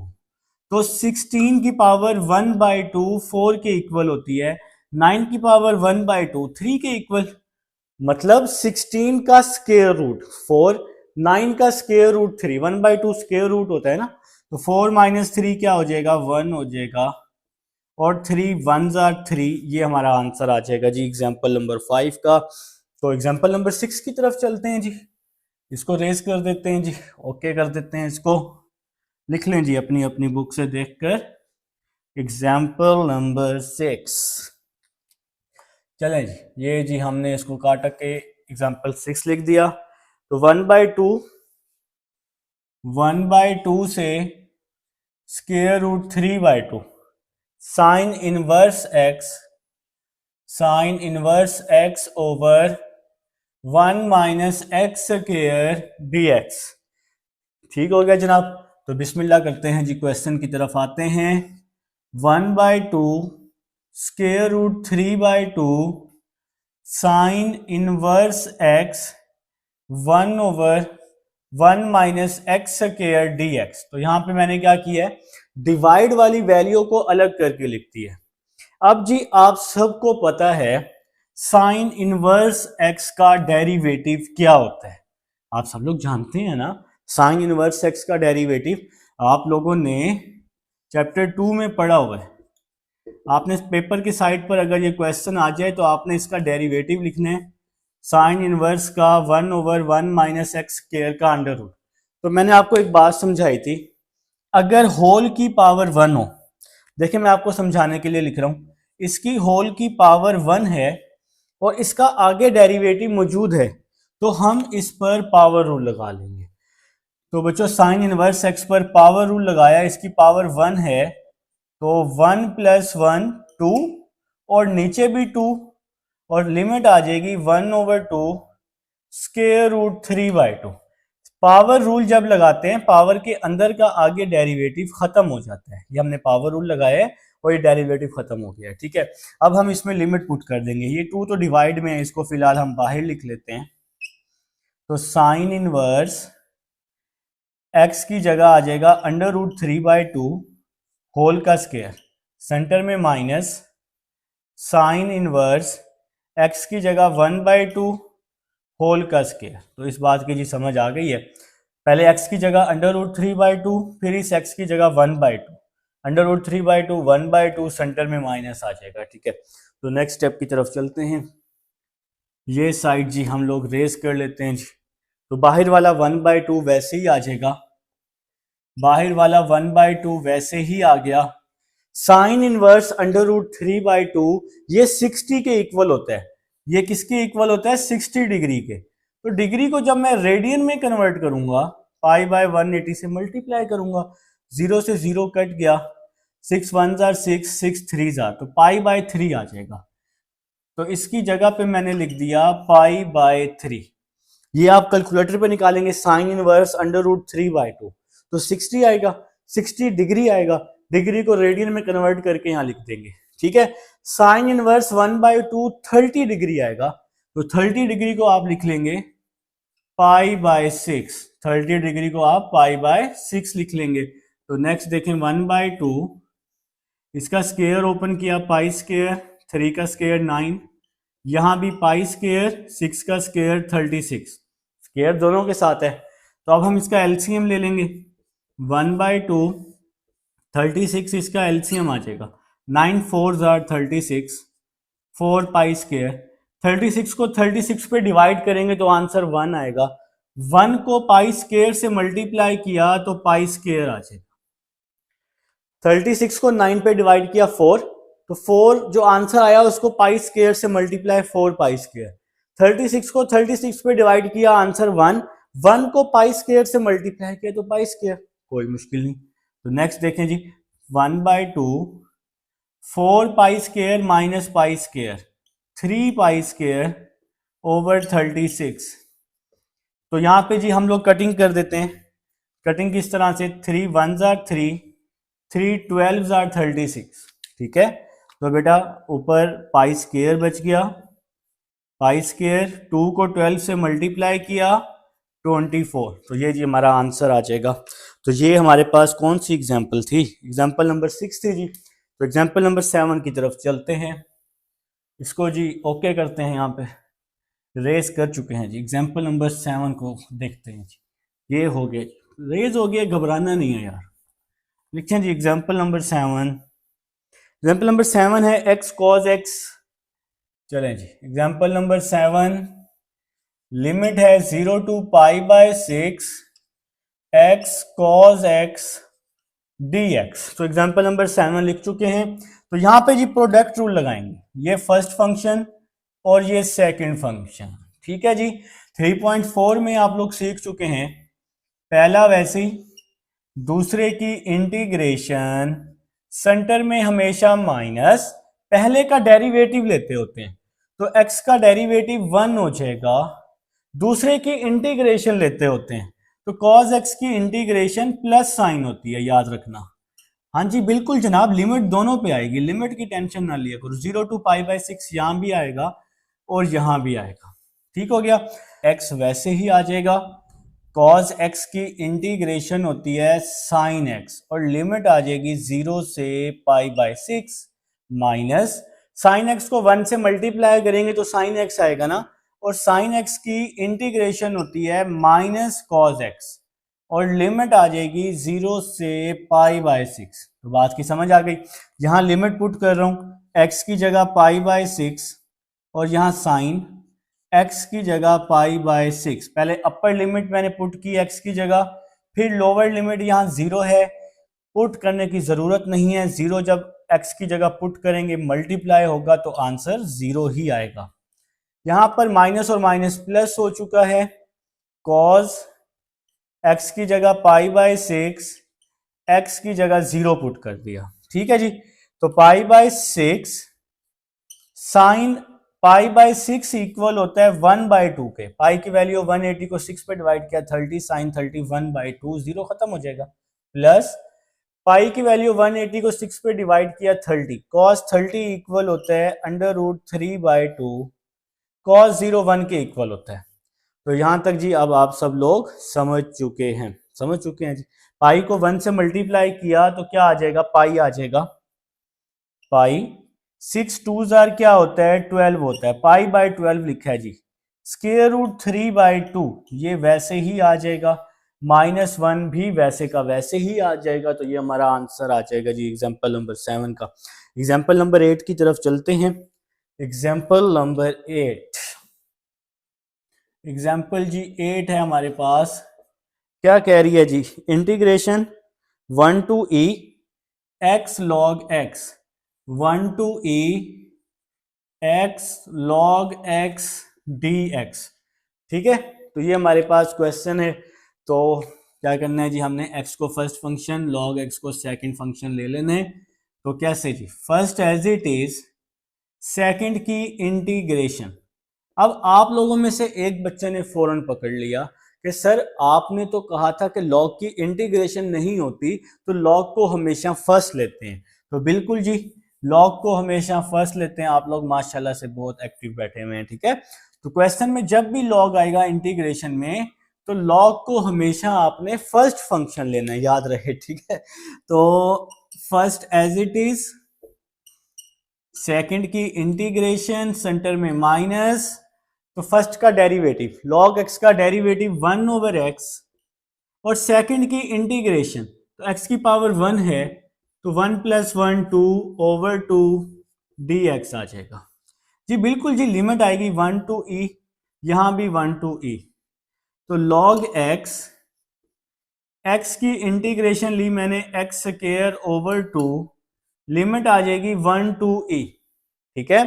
तो 16 की पावर 1/2 4 के इक्वल होती है, 9 की पावर 1/2 3 के इक्वल, मतलब 16 का स्क्वायर रूट 4, 9 का स्क्वायर रूट 3, 1/2 स्क्वायर रूट होता है ना। तो 4 - 3 क्या हो जाएगा, 1 हो जाएगा, और 3 1 जार 3, ये हमारा आंसर आ जाएगा जी एग्जाम्पल नंबर 5 का। तो एग्जाम्पल नंबर 6 की तरफ चलते हैं जी, इसको रेस कर देते हैं जी, ओके कर देते हैं इसको, लिख लें जी अपनी अपनी बुक से देखकर एग्जाम्पल नंबर 6। चलें जी, ये जी हमने इसको काट के एग्जाम्पल 6 लिख दिया। तो 1/2 से square root 3/2 sine inverse x over 1 - x square dx, ठीक हो गया जनाब। तो बिस्मिल्लाह करते हैं जी, क्वेश्चन की तरफ आते हैं। 1/2 square root 3/2 sine inverse x 1 over 1 - x square dx। तो यहां पे मैंने क्या किया है, डिवाइड वाली वैल्यू को अलग करके लिख दी है। अब जी आप सबको पता है साइन इनवर्स x का डेरिवेटिव क्या होता है, आप सब लोग जानते हैं ना। साइन इनवर्स x का डेरिवेटिव आप लोगों ने चैप्टर 2 में पढ़ा हुआ है। आपने पेपर की साइड पर अगर ये क्वेश्चन आ जाए तो आपने इसका डेरिवेटिव लिखना है, साइन इनवर्स का 1 ओवर 1 - x स्क्वायर का अंडर रूट। तो मैंने आपको एक बात समझाई थी, अगर होल की पावर 1 हो, देखिए मैं आपको समझाने के लिए लिख रहा हूं, इसकी होल की पावर 1 है और इसका आगे डेरिवेटिव मौजूद है, तो हम इस पर पावर रूल लगा लेंगे। तो बच्चों साइन इनवर्स x पर पावर रूल लगाया, इसकी पावर 1 है, तो 1 + 1 2, और नीचे भी 2, और लिमिट आ जाएगी 1/2 स्क्वायर रूट 3/2। पावर रूल जब लगाते हैं, पावर के अंदर का आगे डेरिवेटिव खत्म हो जाता है। ये हमने पावर रूल लगाया है और ये डेरिवेटिव खत्म हो गया है, ठीक है। अब हम इसमें लिमिट पुट कर देंगे, ये 2 तो डिवाइड में है, इसको फिलहाल हम बाहर लिख लेते हैं। तो साइन इनवर्स x की जगह आ जाएगा √3/2 होल का स्क्वायर, सेंटर में माइनस, साइन इनवर्स x की जगह 1/2 होल का स्क्वायर। तो इस बात की जी समझ आ गई है, पहले x की जगह √3/2, फिर इस x की जगह 1/2, √3/2 1/2, सेंटर में माइनस आ जाएगा, ठीक है। तो नेक्स्ट स्टेप की तरफ चलते हैं, ये साइड जी हम लोग रेस कर लेते हैं जी। तो बाहर वाला 1/2 वैसे ही आ जाएगा, बाहर वाला 1/2 वैसे ही आ गया। साइन इनवर्स √3/2 ये 60 के इक्वल होता है, ये किसके इक्वल होता है, 60 डिग्री के। तो डिग्री को जब मैं रेडियन में कन्वर्ट करूंगा, π/180 से मल्टीप्लाई करूंगा, 0 से 0 कट गया, 6 1 जार 6, 6 3 जार, तो π/3 आ जाएगा। तो इसकी जगह पे मैंने लिख दिया π/3। ये आप कैलकुलेटर पे निकालेंगे, साइन इनवर्स √3/2 तो 60 आएगा, 60 डिग्री आएगा, डिग्री को रेडियन में कन्वर्ट करके यहां लिख देंगे, ठीक है। साइन इनवर्स 1/2 30 डिग्री आएगा, तो 30 डिग्री को आप लिख लेंगे π/6, 30 डिग्री को आप π/6 लिख लेंगे। तो नेक्स्ट देखें 1/2, इसका स्क्वायर ओपन किया, π², 3 का स्क्वायर 9, यहां भी π², 6 का स्क्वायर 36, स्क्वायर दोनों के साथ है। तो अब हम इसका एलसीएम ले लेंगे, 1/2 36 इसका एलसीएम आ जाएगा, 9 4 आर 36, 4 पाई स्क्वायर। 36 को 36 पे डिवाइड करेंगे तो आंसर 1 आएगा। 1 को पाई स्क्वायर से मल्टीप्लाई किया तो पाई स्क्वायर आ जाएगा। 36 को 9 पे डिवाइड किया 4, तो 4 जो आंसर आया उसको पाई स्क्वायर से मल्टीप्लाई 4 पाई स्क्वायर। 36 को 36 पे डिवाइड किया आंसर 1, 1 को पाई स्क्वायर से मल्टीप्लाई किया तो पाई स्क्वायर, कोई मुश्किल नहीं। तो नेक्स्ट देखें जी, 1/2 4 pi square minus pi square 3 pi square over 36। तो यहां पे जी हम लोग कटिंग कर देते हैं। कटिंग किस तरह से, 3 1 आर 3, 3 12 आर 36, ठीक है। तो बेटा ऊपर पाई स्क्वायर बच गया, पाई स्क्वायर 2 को 12 से मल्टीप्लाई किया 24, तो ये जी हमारा आंसर आ जाएगा। तो ये हमारे पास कौन सी एग्जाम्पल थी, एग्जाम्पल नंबर 6 थी जी। तो एग्जाम्पल नंबर 7 की तरफ चलते हैं, इसको जी ओके करते हैं, यहाँ पे रेस कर चुके हैं जी। एग्जाम्पल नंबर 7 को देखते हैं जी, ये हो गया, रेज हो गया, घबराना नहीं है यार। लिखते हैं जी एग्जाम्पल नंबर 7। एग्जाम्पल नंबर 7 है एक्स कॉज एक्स। चलें जी, एग्जाम्पल नंबर 7, लिमिट है 0 to π/6 x cos x dx। तो एग्जाम्पल नंबर 7 लिख चुके हैं। तो यहां पे जी प्रोडक्ट रूल लगाएंगे, ये फर्स्ट फंक्शन और ये सेकंड फंक्शन, ठीक है जी। 3.4 में आप लोग सीख चुके हैं, पहला वैसे ही, दूसरे की इंटीग्रेशन, सेंटर में हमेशा माइनस, पहले का डेरिवेटिव लेते होते हैं तो x का डेरिवेटिव 1 हो जाएगा, दूसरे की इंटीग्रेशन लेते होते हैं तो cos x की इंटीग्रेशन प्लस साइन होती है, याद रखना। हाँ जी बिल्कुल जनाब, लिमिट दोनों पे आएगी, लिमिट की टेंशन ना लिया करो। 0 to π/6 यहां भी आएगा और यहां भी आएगा, ठीक हो गया। x वैसे ही आ जाएगा, cos x की इंटीग्रेशन होती है sin x और लिमिट आ जाएगी 0 से π/6 माइनस sin x को 1 से मल्टीप्लाई करेंगे तो sin x आएगा ना, और sin x की इंटीग्रेशन होती है माइनस cos x और लिमिट आ जाएगी 0 से π/6। तो बात की समझ आ गई। यहां लिमिट पुट कर रहा हूं, x की जगह π/6 और यहां साइन x की जगह π/6। पहले अपर लिमिट मैंने पुट की x की जगह, फिर लोअर लिमिट यहां 0 है, पुट करने की जरूरत नहीं है। 0 जब x की जगह पुट करेंगे मल्टीप्लाई होगा तो आंसर 0 ही आएगा। यहां पर माइनस और माइनस प्लस हो चुका है, cos x की जगह π/6, x की जगह 0 पुट कर दिया, ठीक है जी। तो π/6 साइन π/6 इक्वल होता है 1/2 के, पाई की वैल्यू 180 को 6 पे डिवाइड किया 30, साइन 30 1/2, 0 खत्म हो जाएगा, प्लस पाई की वैल्यू 180 को 6 पे डिवाइड किया 30, cos 30 इक्वल होता है √3/2, cos 0 1 के इक्वल होता है। तो यहां तक जी अब आप सब लोग समझ चुके हैं, समझ चुके हैं जी। पाई को 1 से मल्टीप्लाई किया तो क्या आ जाएगा, पाई आ जाएगा, पाई 6 2 आर क्या होता है 12 होता है, π/12 लिखा है जी। स्क्वायर रूट 3/2 ये वैसे ही आ जाएगा, -1 भी वैसे का वैसे ही आ जाएगा। तो ये हमारा आंसर आ जाएगा जी एग्जाम्पल नंबर 7 का। एग्जाम्पल नंबर 8 की तरफ चलते हैं। एग्जाम्पल नंबर 8, एग्जाम्पल जी 8 है हमारे पास, क्या कह रही है जी, integration 1 to e x log x, 1 to e x log x dx, ठीक है। तो ये हमारे पास क्वेश्चन है। तो क्या करना है जी, हमने x को फर्स्ट फंक्शन, log x को सेकंड फंक्शन ले लेना है। तो कैसे जी, first as it is, second की इंटीग्रेशन। अब आप लोगों में से एक बच्चे ने फौरन पकड़ लिया कि सर आपने तो कहा था कि लॉग की इंटीग्रेशन नहीं होती, तो लॉग को हमेशा फर्स्ट लेते हैं। तो बिल्कुल जी, लॉग को हमेशा फर्स्ट लेते हैं। आप लोग माशाल्लाह से बहुत एक्टिव बैठे हुए हैं, ठीक है। तो क्वेश्चन में जब भी लॉग आएगा इंटीग्रेशन में, तो लॉग को हमेशा आपने फर्स्ट फंक्शन लेना है, याद रहे, ठीक है। तो first as it is, second की इंटीग्रेशन, सेंटर में माइनस, तो फर्स्ट का डेरिवेटिव log x का डेरिवेटिव 1/x और सेकंड की इंटीग्रेशन, तो x की पावर 1 है, तो 1 + 1 2/2 dx आ जाएगा जी। बिल्कुल जी, लिमिट आएगी 1 to e, यहां भी 1 to e। तो log x की इंटीग्रेशन ली मैंने x²/2, लिमिट आ जाएगी 1 to e। ठीक है,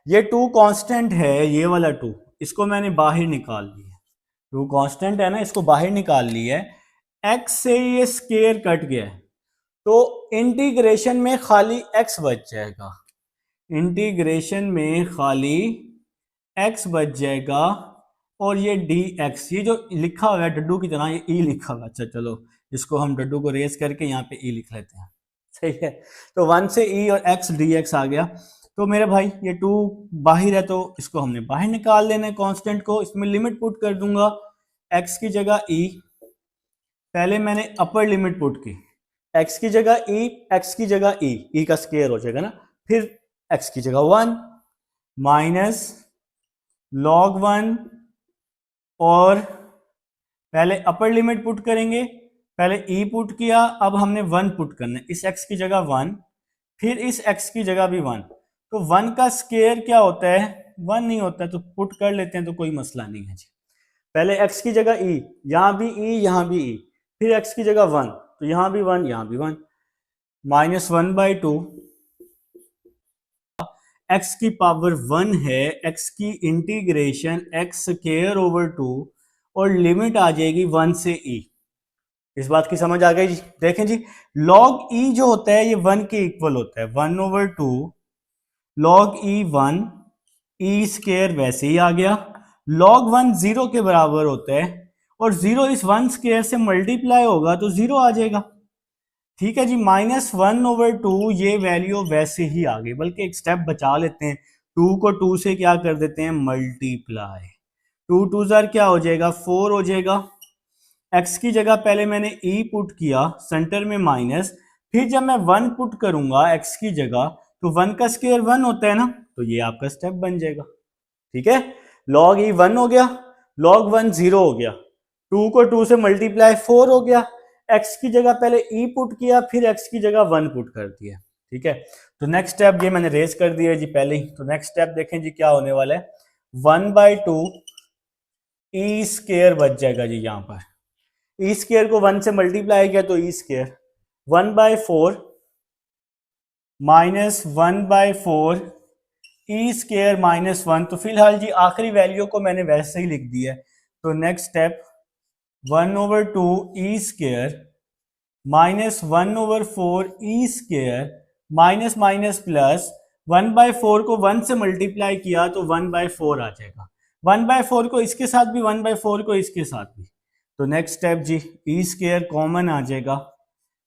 ये 2 कांस्टेंट है, ये वाला 2 इसको मैंने बाहर निकाल लिया। 2 कांस्टेंट है ना, इसको बाहर निकाल लिया है। x से ये स्केयर कट गया है, तो इंटीग्रेशन में खाली x बच जाएगा। इंटीग्रेशन में खाली x बच जाएगा, और ये dx, ये जो लिखा हुआ है डड्डू की तरह, ये e लिखा हुआ है। अच्छा चलो, इसको हम डड्डू को रेस करके यहाँ पे e लिख लेते हैं। सही है, तो 1 से e और x dx आ गया। तो मेरे भाई ये 2 बाहर है, तो इसको हमने बाहर निकाल लेना है कांस्टेंट को। इसमें लिमिट पुट कर दूंगा, x की जगह e, पहले मैंने अपर लिमिट पुट की, x की जगह e, x की जगह e का स्क्वायर हो जाएगा ना, फिर x की जगह 1 माइनस log 1, और पहले अपर लिमिट पुट करेंगे, पहले e पुट किया, अब हमने 1 पुट करना है, इस x की जगह 1, फिर इस x की जगह भी 1। तो 1 का स्क्वायर क्या होता है, 1 नहीं होता, तो पुट कर लेते हैं, तो कोई मसला नहीं है जी। पहले x की जगह e, यहां भी e, यहां भी e, फिर x की जगह 1, तो यहां भी 1, यहां भी 1, -1/2 x की पावर 1 है, x की इंटीग्रेशन x²/2, और लिमिट आ जाएगी 1 से e। इस बात की समझ आ गई जी। देखें जी, log e जो होता है ये 1 के इक्वल होता है, 1/2 log e 1, e² वैसे ही आ गया। log 1 0 के बराबर होता है, और 0 इस 1² से मल्टीप्लाई होगा तो 0 आ जाएगा। ठीक है जी, -1/2, ये वैल्यू वैसे ही आ गई, बल्कि एक स्टेप बचा लेते हैं, 2 को 2 से क्या कर देते हैं, मल्टीप्लाई। 2 2 जार क्या हो जाएगा, 4 हो जाएगा। x की जगह पहले मैंने e पुट किया, सेंटर में माइनस, फिर जब मैं 1 पुट करूंगा x की जगह, तो 1 का स्क्वायर 1 होता है ना, तो ये आपका स्टेप बन जाएगा। ठीक है, log e 1 हो गया, log 1 0 हो गया, 2 को 2 से मल्टीप्लाई 4 हो गया, x की जगह पहले e पुट किया, फिर x की जगह 1 पुट कर दिया। ठीक है, तो नेक्स्ट स्टेप ये मैंने रेस कर दिया जी पहले ही। तो नेक्स्ट स्टेप देखें जी क्या होने वाला है, 1/2 e² बच जाएगा जी। यहाँ पर e² को 1 से मल्टीप्लाई किया तो e², 1/4 -1/4 e² -1। तो फिलहाल जी आखिरी वैल्यू को मैंने वैसे ही लिख दिया है। तो next step 1/2 e² -1/4 e² minus minus plus 1/4 को 1 से मल्टीप्लाई किया तो 1/4 आ जाएगा। 1/4 को इसके साथ भी, 1/4 को इसके साथ भी। तो नेक्स्ट स्टेप जी, e² कॉमन आ जाएगा,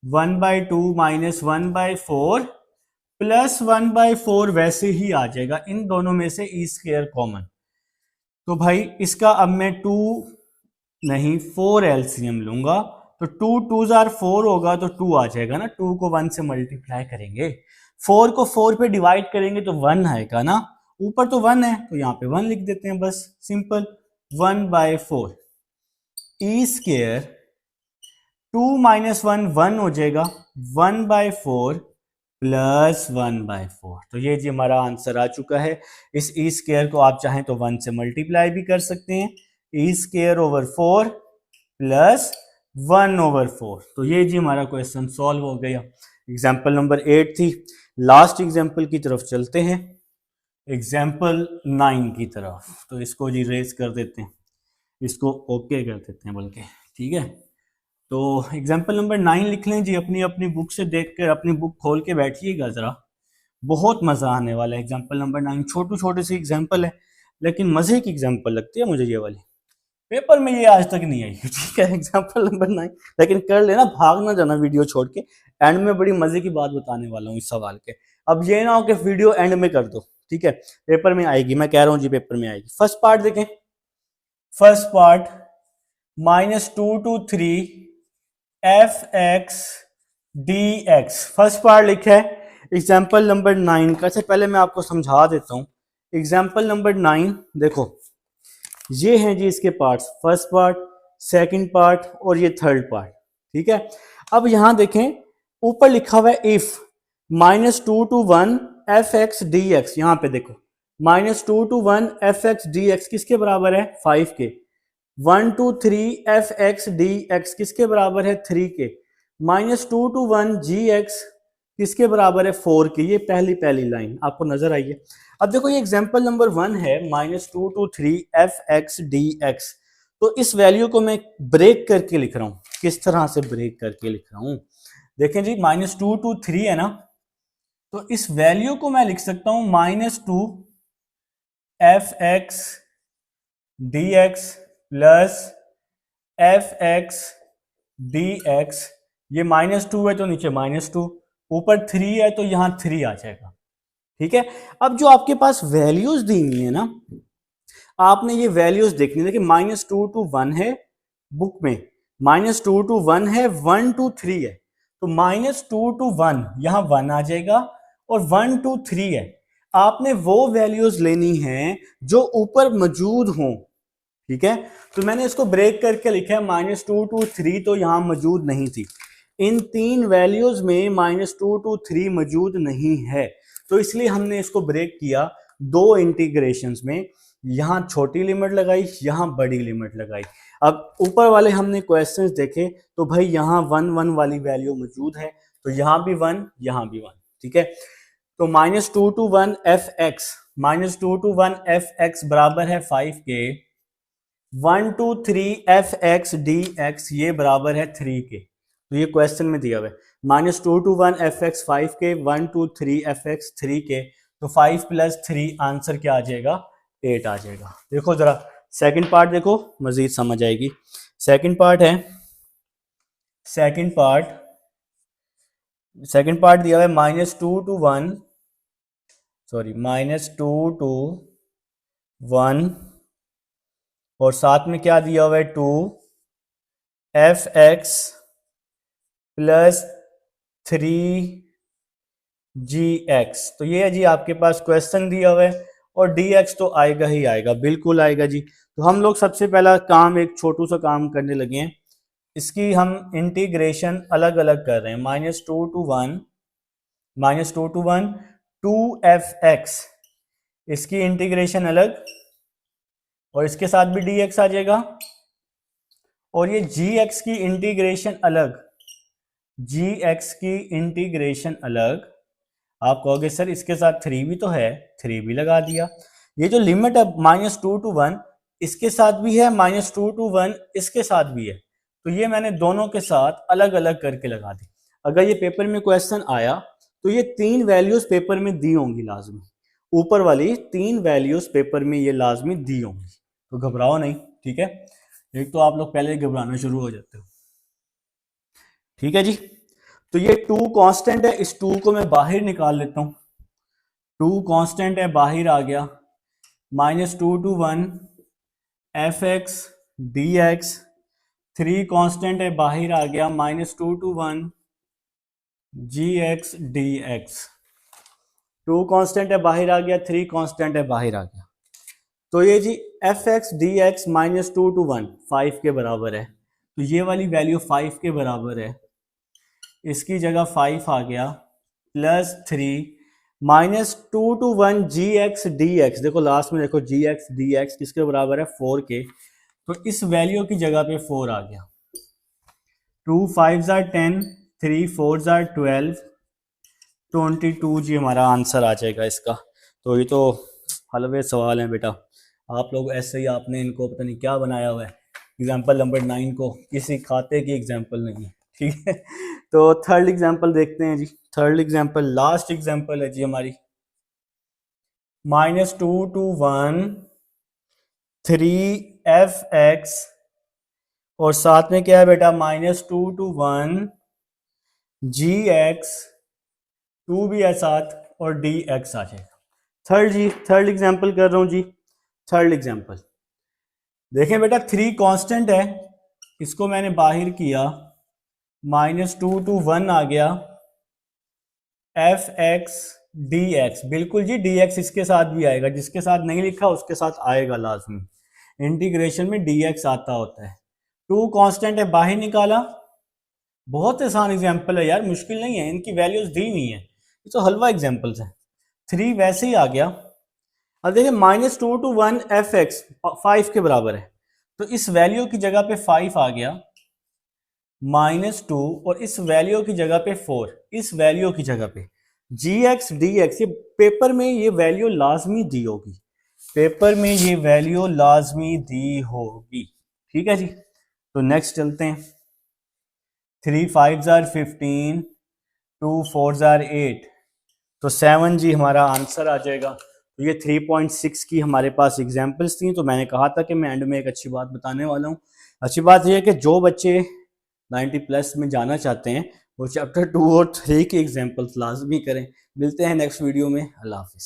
1/2 -1/4 प्लस 1/4 वैसे ही आ जाएगा, इन दोनों में से e² कॉमन। तो भाई इसका अब मैं 2 नहीं 4 एलसीएम लूंगा, तो 2 2 जार 4 होगा, तो 2 आ जाएगा ना। 2 को 1 से मल्टीप्लाई करेंगे, 4 को 4 पे डिवाइड करेंगे तो 1 आएगा ना, ऊपर तो 1 है तो यहाँ पे 1 लिख देते हैं, बस सिंपल। 1/4 e², 2 - 1 1 हो जाएगा, 1/4 प्लस 1/4। तो ये जी हमारा आंसर आ चुका है। इस e² को आप चाहें तो 1 से मल्टीप्लाई भी कर सकते हैं, e²/4 प्लस 1/4। तो ये जी हमारा क्वेश्चन सॉल्व हो गया। एग्जाम्पल नंबर 8 थी। लास्ट एग्जाम्पल की तरफ चलते हैं, एग्जाम्पल 9 की तरफ। तो इसको जी रेस कर देते हैं, इसको ओके कर देते हैं बल्कि। ठीक है, तो एग्जाम्पल नंबर 9 लिख लें जी, अपनी अपनी बुक से देखकर, अपनी बुक खोल के बैठिएगा जरा, बहुत मजा आने वाला है। एग्जाम्पल नंबर 9 छोटे छोटे से एग्जाम्पल है, लेकिन मजे की एग्जाम्पल लगती है मुझे ये वाली, पेपर में ये आज तक नहीं आई। ठीक है, एग्जाम्पल नंबर 9, लेकिन कर लेना, भाग ना जाना वीडियो छोड़ के। एंड में बड़ी मजे की बात बताने वाला हूँ इस सवाल के। अब ये ना हो कि वीडियो एंड में कर दो, ठीक है, पेपर में आएगी, मैं कह रहा हूँ जी पेपर में आएगी। फर्स्ट पार्ट देखें, first part -2 to 3 f(x) dx, first part लिखा है एग्जाम्पल नंबर 9 का। अच्छा पहले मैं आपको समझा देता हूँ एग्जाम्पल नंबर 9। देखो ये हैं जी इसके parts, first part, second part और ये थर्ड पार्ट। ठीक है, अब यहां देखें ऊपर लिखा हुआ है इफ -2 to 1 f(x) dx, यहां पे देखो -2 to 1 f(x) dx किसके बराबर है 5 के, 1 to 3 f(x) dx किसके बराबर है 3 के, -2 to 1 gx किसके बराबर है 4 के। ये पहली पहली लाइन आपको नजर आई है। अब देखो ये एग्जांपल नंबर 1 है -2 to 3 f(x) dx। तो इस वैल्यू को मैं ब्रेक करके लिख रहा हूं। किस तरह से ब्रेक करके लिख रहा हूं, देखें जी, -2 to 3 है ना, तो इस वैल्यू को मैं लिख सकता हूं -2 f(x) dx plus f(x) dx। ये -2 है तो नीचे -2, ऊपर 3 है तो यहां 3 आ जाएगा। ठीक है, अब जो आपके पास वैल्यूज दी हुई है ना, आपने ये वैल्यूज देखनी है। देखिए -2 to 1 है बुक में, -2 to 1 है, 1 to 3 है, तो -2 to 1 यहां 1 आ जाएगा और 1 to 3 है। आपने वो वैल्यूज लेनी है जो ऊपर मौजूद हों। ठीक है, तो मैंने इसको ब्रेक करके लिखा है -2 to 3, तो यहां मौजूद नहीं थी। इन तीन वैल्यूज में -2 to 3 मौजूद नहीं है, तो इसलिए हमने इसको ब्रेक किया दो इंटीग्रेशंस में। यहां छोटी लिमिट लगाई, यहां बड़ी लिमिट लगाई। अब ऊपर वाले हमने क्वेश्चंस देखे तो भाई यहां 1 1 वाली वैल्यू मौजूद है, तो यहां भी 1, यहां भी 1। ठीक है, तो -2 to 1 f(x) -2 to 1 f(x) बराबर है 5 के, 1 to 3 f(x) dx ये बराबर है 3 के। तो ये क्वेश्चन में दिया हुआ है -2 to 1 f(x) 5 के, 1 to 3 f(x) 3 के, तो 5 + 3 आंसर क्या आ जाएगा 8 आ जाएगा। देखो जरा सेकंड पार्ट देखो, मजीद समझ आएगी। सेकंड पार्ट है, सेकंड पार्ट दिया हुआ है -2 to 1 और साथ में क्या दिया हुआ है 2 f(x) + 3 gx। तो ये है जी आपके पास क्वेश्चन दिया हुआ है, और dx तो आएगा ही आएगा, बिल्कुल आएगा जी। तो हम लोग सबसे पहला काम, एक छोटू सा काम करने लगे हैं। इसकी हम इंटीग्रेशन अलग अलग कर रहे हैं। -2 to 1 2f(x), इसकी इंटीग्रेशन अलग, और इसके साथ भी dx आ जाएगा, और ये gx की इंटीग्रेशन अलग, gx की इंटीग्रेशन अलग। आप कहोगे सर इसके साथ 3 भी तो है, 3 भी लगा दिया। ये जो लिमिट है -2 to 1 इसके साथ भी है, -2 to 1 इसके साथ भी है, तो ये मैंने दोनों के साथ अलग अलग करके लगा दी। अगर ये पेपर में क्वेश्चन आया तो ये 3 वैल्यूज पेपर में दी होंगी लाजमी, ऊपर वाली 3 वैल्यूज पेपर में ये लाजमी दी होंगी, तो घबराओ नहीं। ठीक है, एक तो आप लोग पहले घबराना शुरू हो जाते हो। ठीक है जी, तो ये 2 कांस्टेंट है, इस 2 को मैं बाहर निकाल लेता हूं। 2 कांस्टेंट है, बाहर आ गया, -2 to 1 f(x) dx। 3 कांस्टेंट है, बाहर आ गया, -2 to 1 gx dx। 2 कांस्टेंट है, बाहर आ गया, 3 कांस्टेंट है, बाहर आ गया। तो ये जी f(x) dx -2 to 1 5 के बराबर है, तो ये वाली वैल्यू 5 के बराबर है, इसकी जगह 5 आ गया, +3 -2 to 1 gx dx। देखो लास्ट में देखो gx dx किसके बराबर है 4 के, तो इस वैल्यू की जगह पे 4 आ गया। 2 5s are 10, 3 4s are 12, 22 जी हमारा आंसर आ जाएगा इसका। तो ये तो हलवे सवाल हैं बेटा, आप लोग ऐसे ही आपने इनको पता नहीं क्या बनाया हुआ है। एग्जाम्पल नंबर 9 को किसी खाते की एग्जाम्पल नहीं है। ठीक है, तो थर्ड एग्जाम्पल देखते हैं जी। थर्ड एग्जाम्पल लास्ट एग्जाम्पल है जी हमारी, -2 to 1 3f(x) और साथ में क्या है बेटा -2 to 1 gx, 2 भी है साथ, और dx आ जाएगा। थर्ड जी, थर्ड एग्जाम्पल कर रहा हूं जी। थर्ड एग्जाम्पल देखें बेटा, 3 कांस्टेंट है, इसको मैंने बाहर किया, -2 to 1 आ गया, f(x) dx, बिल्कुल जी dx इसके साथ भी आएगा, जिसके साथ नहीं लिखा उसके साथ आएगा लाजमी, इंटीग्रेशन में dx आता होता है। 2 कांस्टेंट है, बाहर निकाला, बहुत आसान एग्जाम्पल है यार, मुश्किल नहीं है, इनकी वैल्यूज दी हुई है, ये तो हलवा एग्जाम्पल्स है। 3 वैसे ही आ गया। अब देखिए -2 to 1 f(x) 5 के बराबर है, तो इस वैल्यू की जगह पे 5 आ गया, -2 और इस वैल्यू की जगह पे 4, इस वैल्यू की जगह पे gx dx, ये पेपर में ये वैल्यू लाजमी दी होगी, पेपर में ये वैल्यू लाजमी दी होगी। ठीक है जी, तो नेक्स्ट चलते हैं। 3 5 जार 15, 2 4 जार 8, तो 7 जी हमारा आंसर आ जाएगा। तो ये 3.6 की हमारे पास एग्जाम्पल्स थी। तो मैंने कहा था कि मैं एंड में एक अच्छी बात बताने वाला हूँ। अच्छी बात यह है कि जो बच्चे 90+ में जाना चाहते हैं वो चैप्टर 2 और 3 की एग्जाम्पल्स लाजमी करें। मिलते हैं नेक्स्ट वीडियो में। अल्लाह हाफिज़।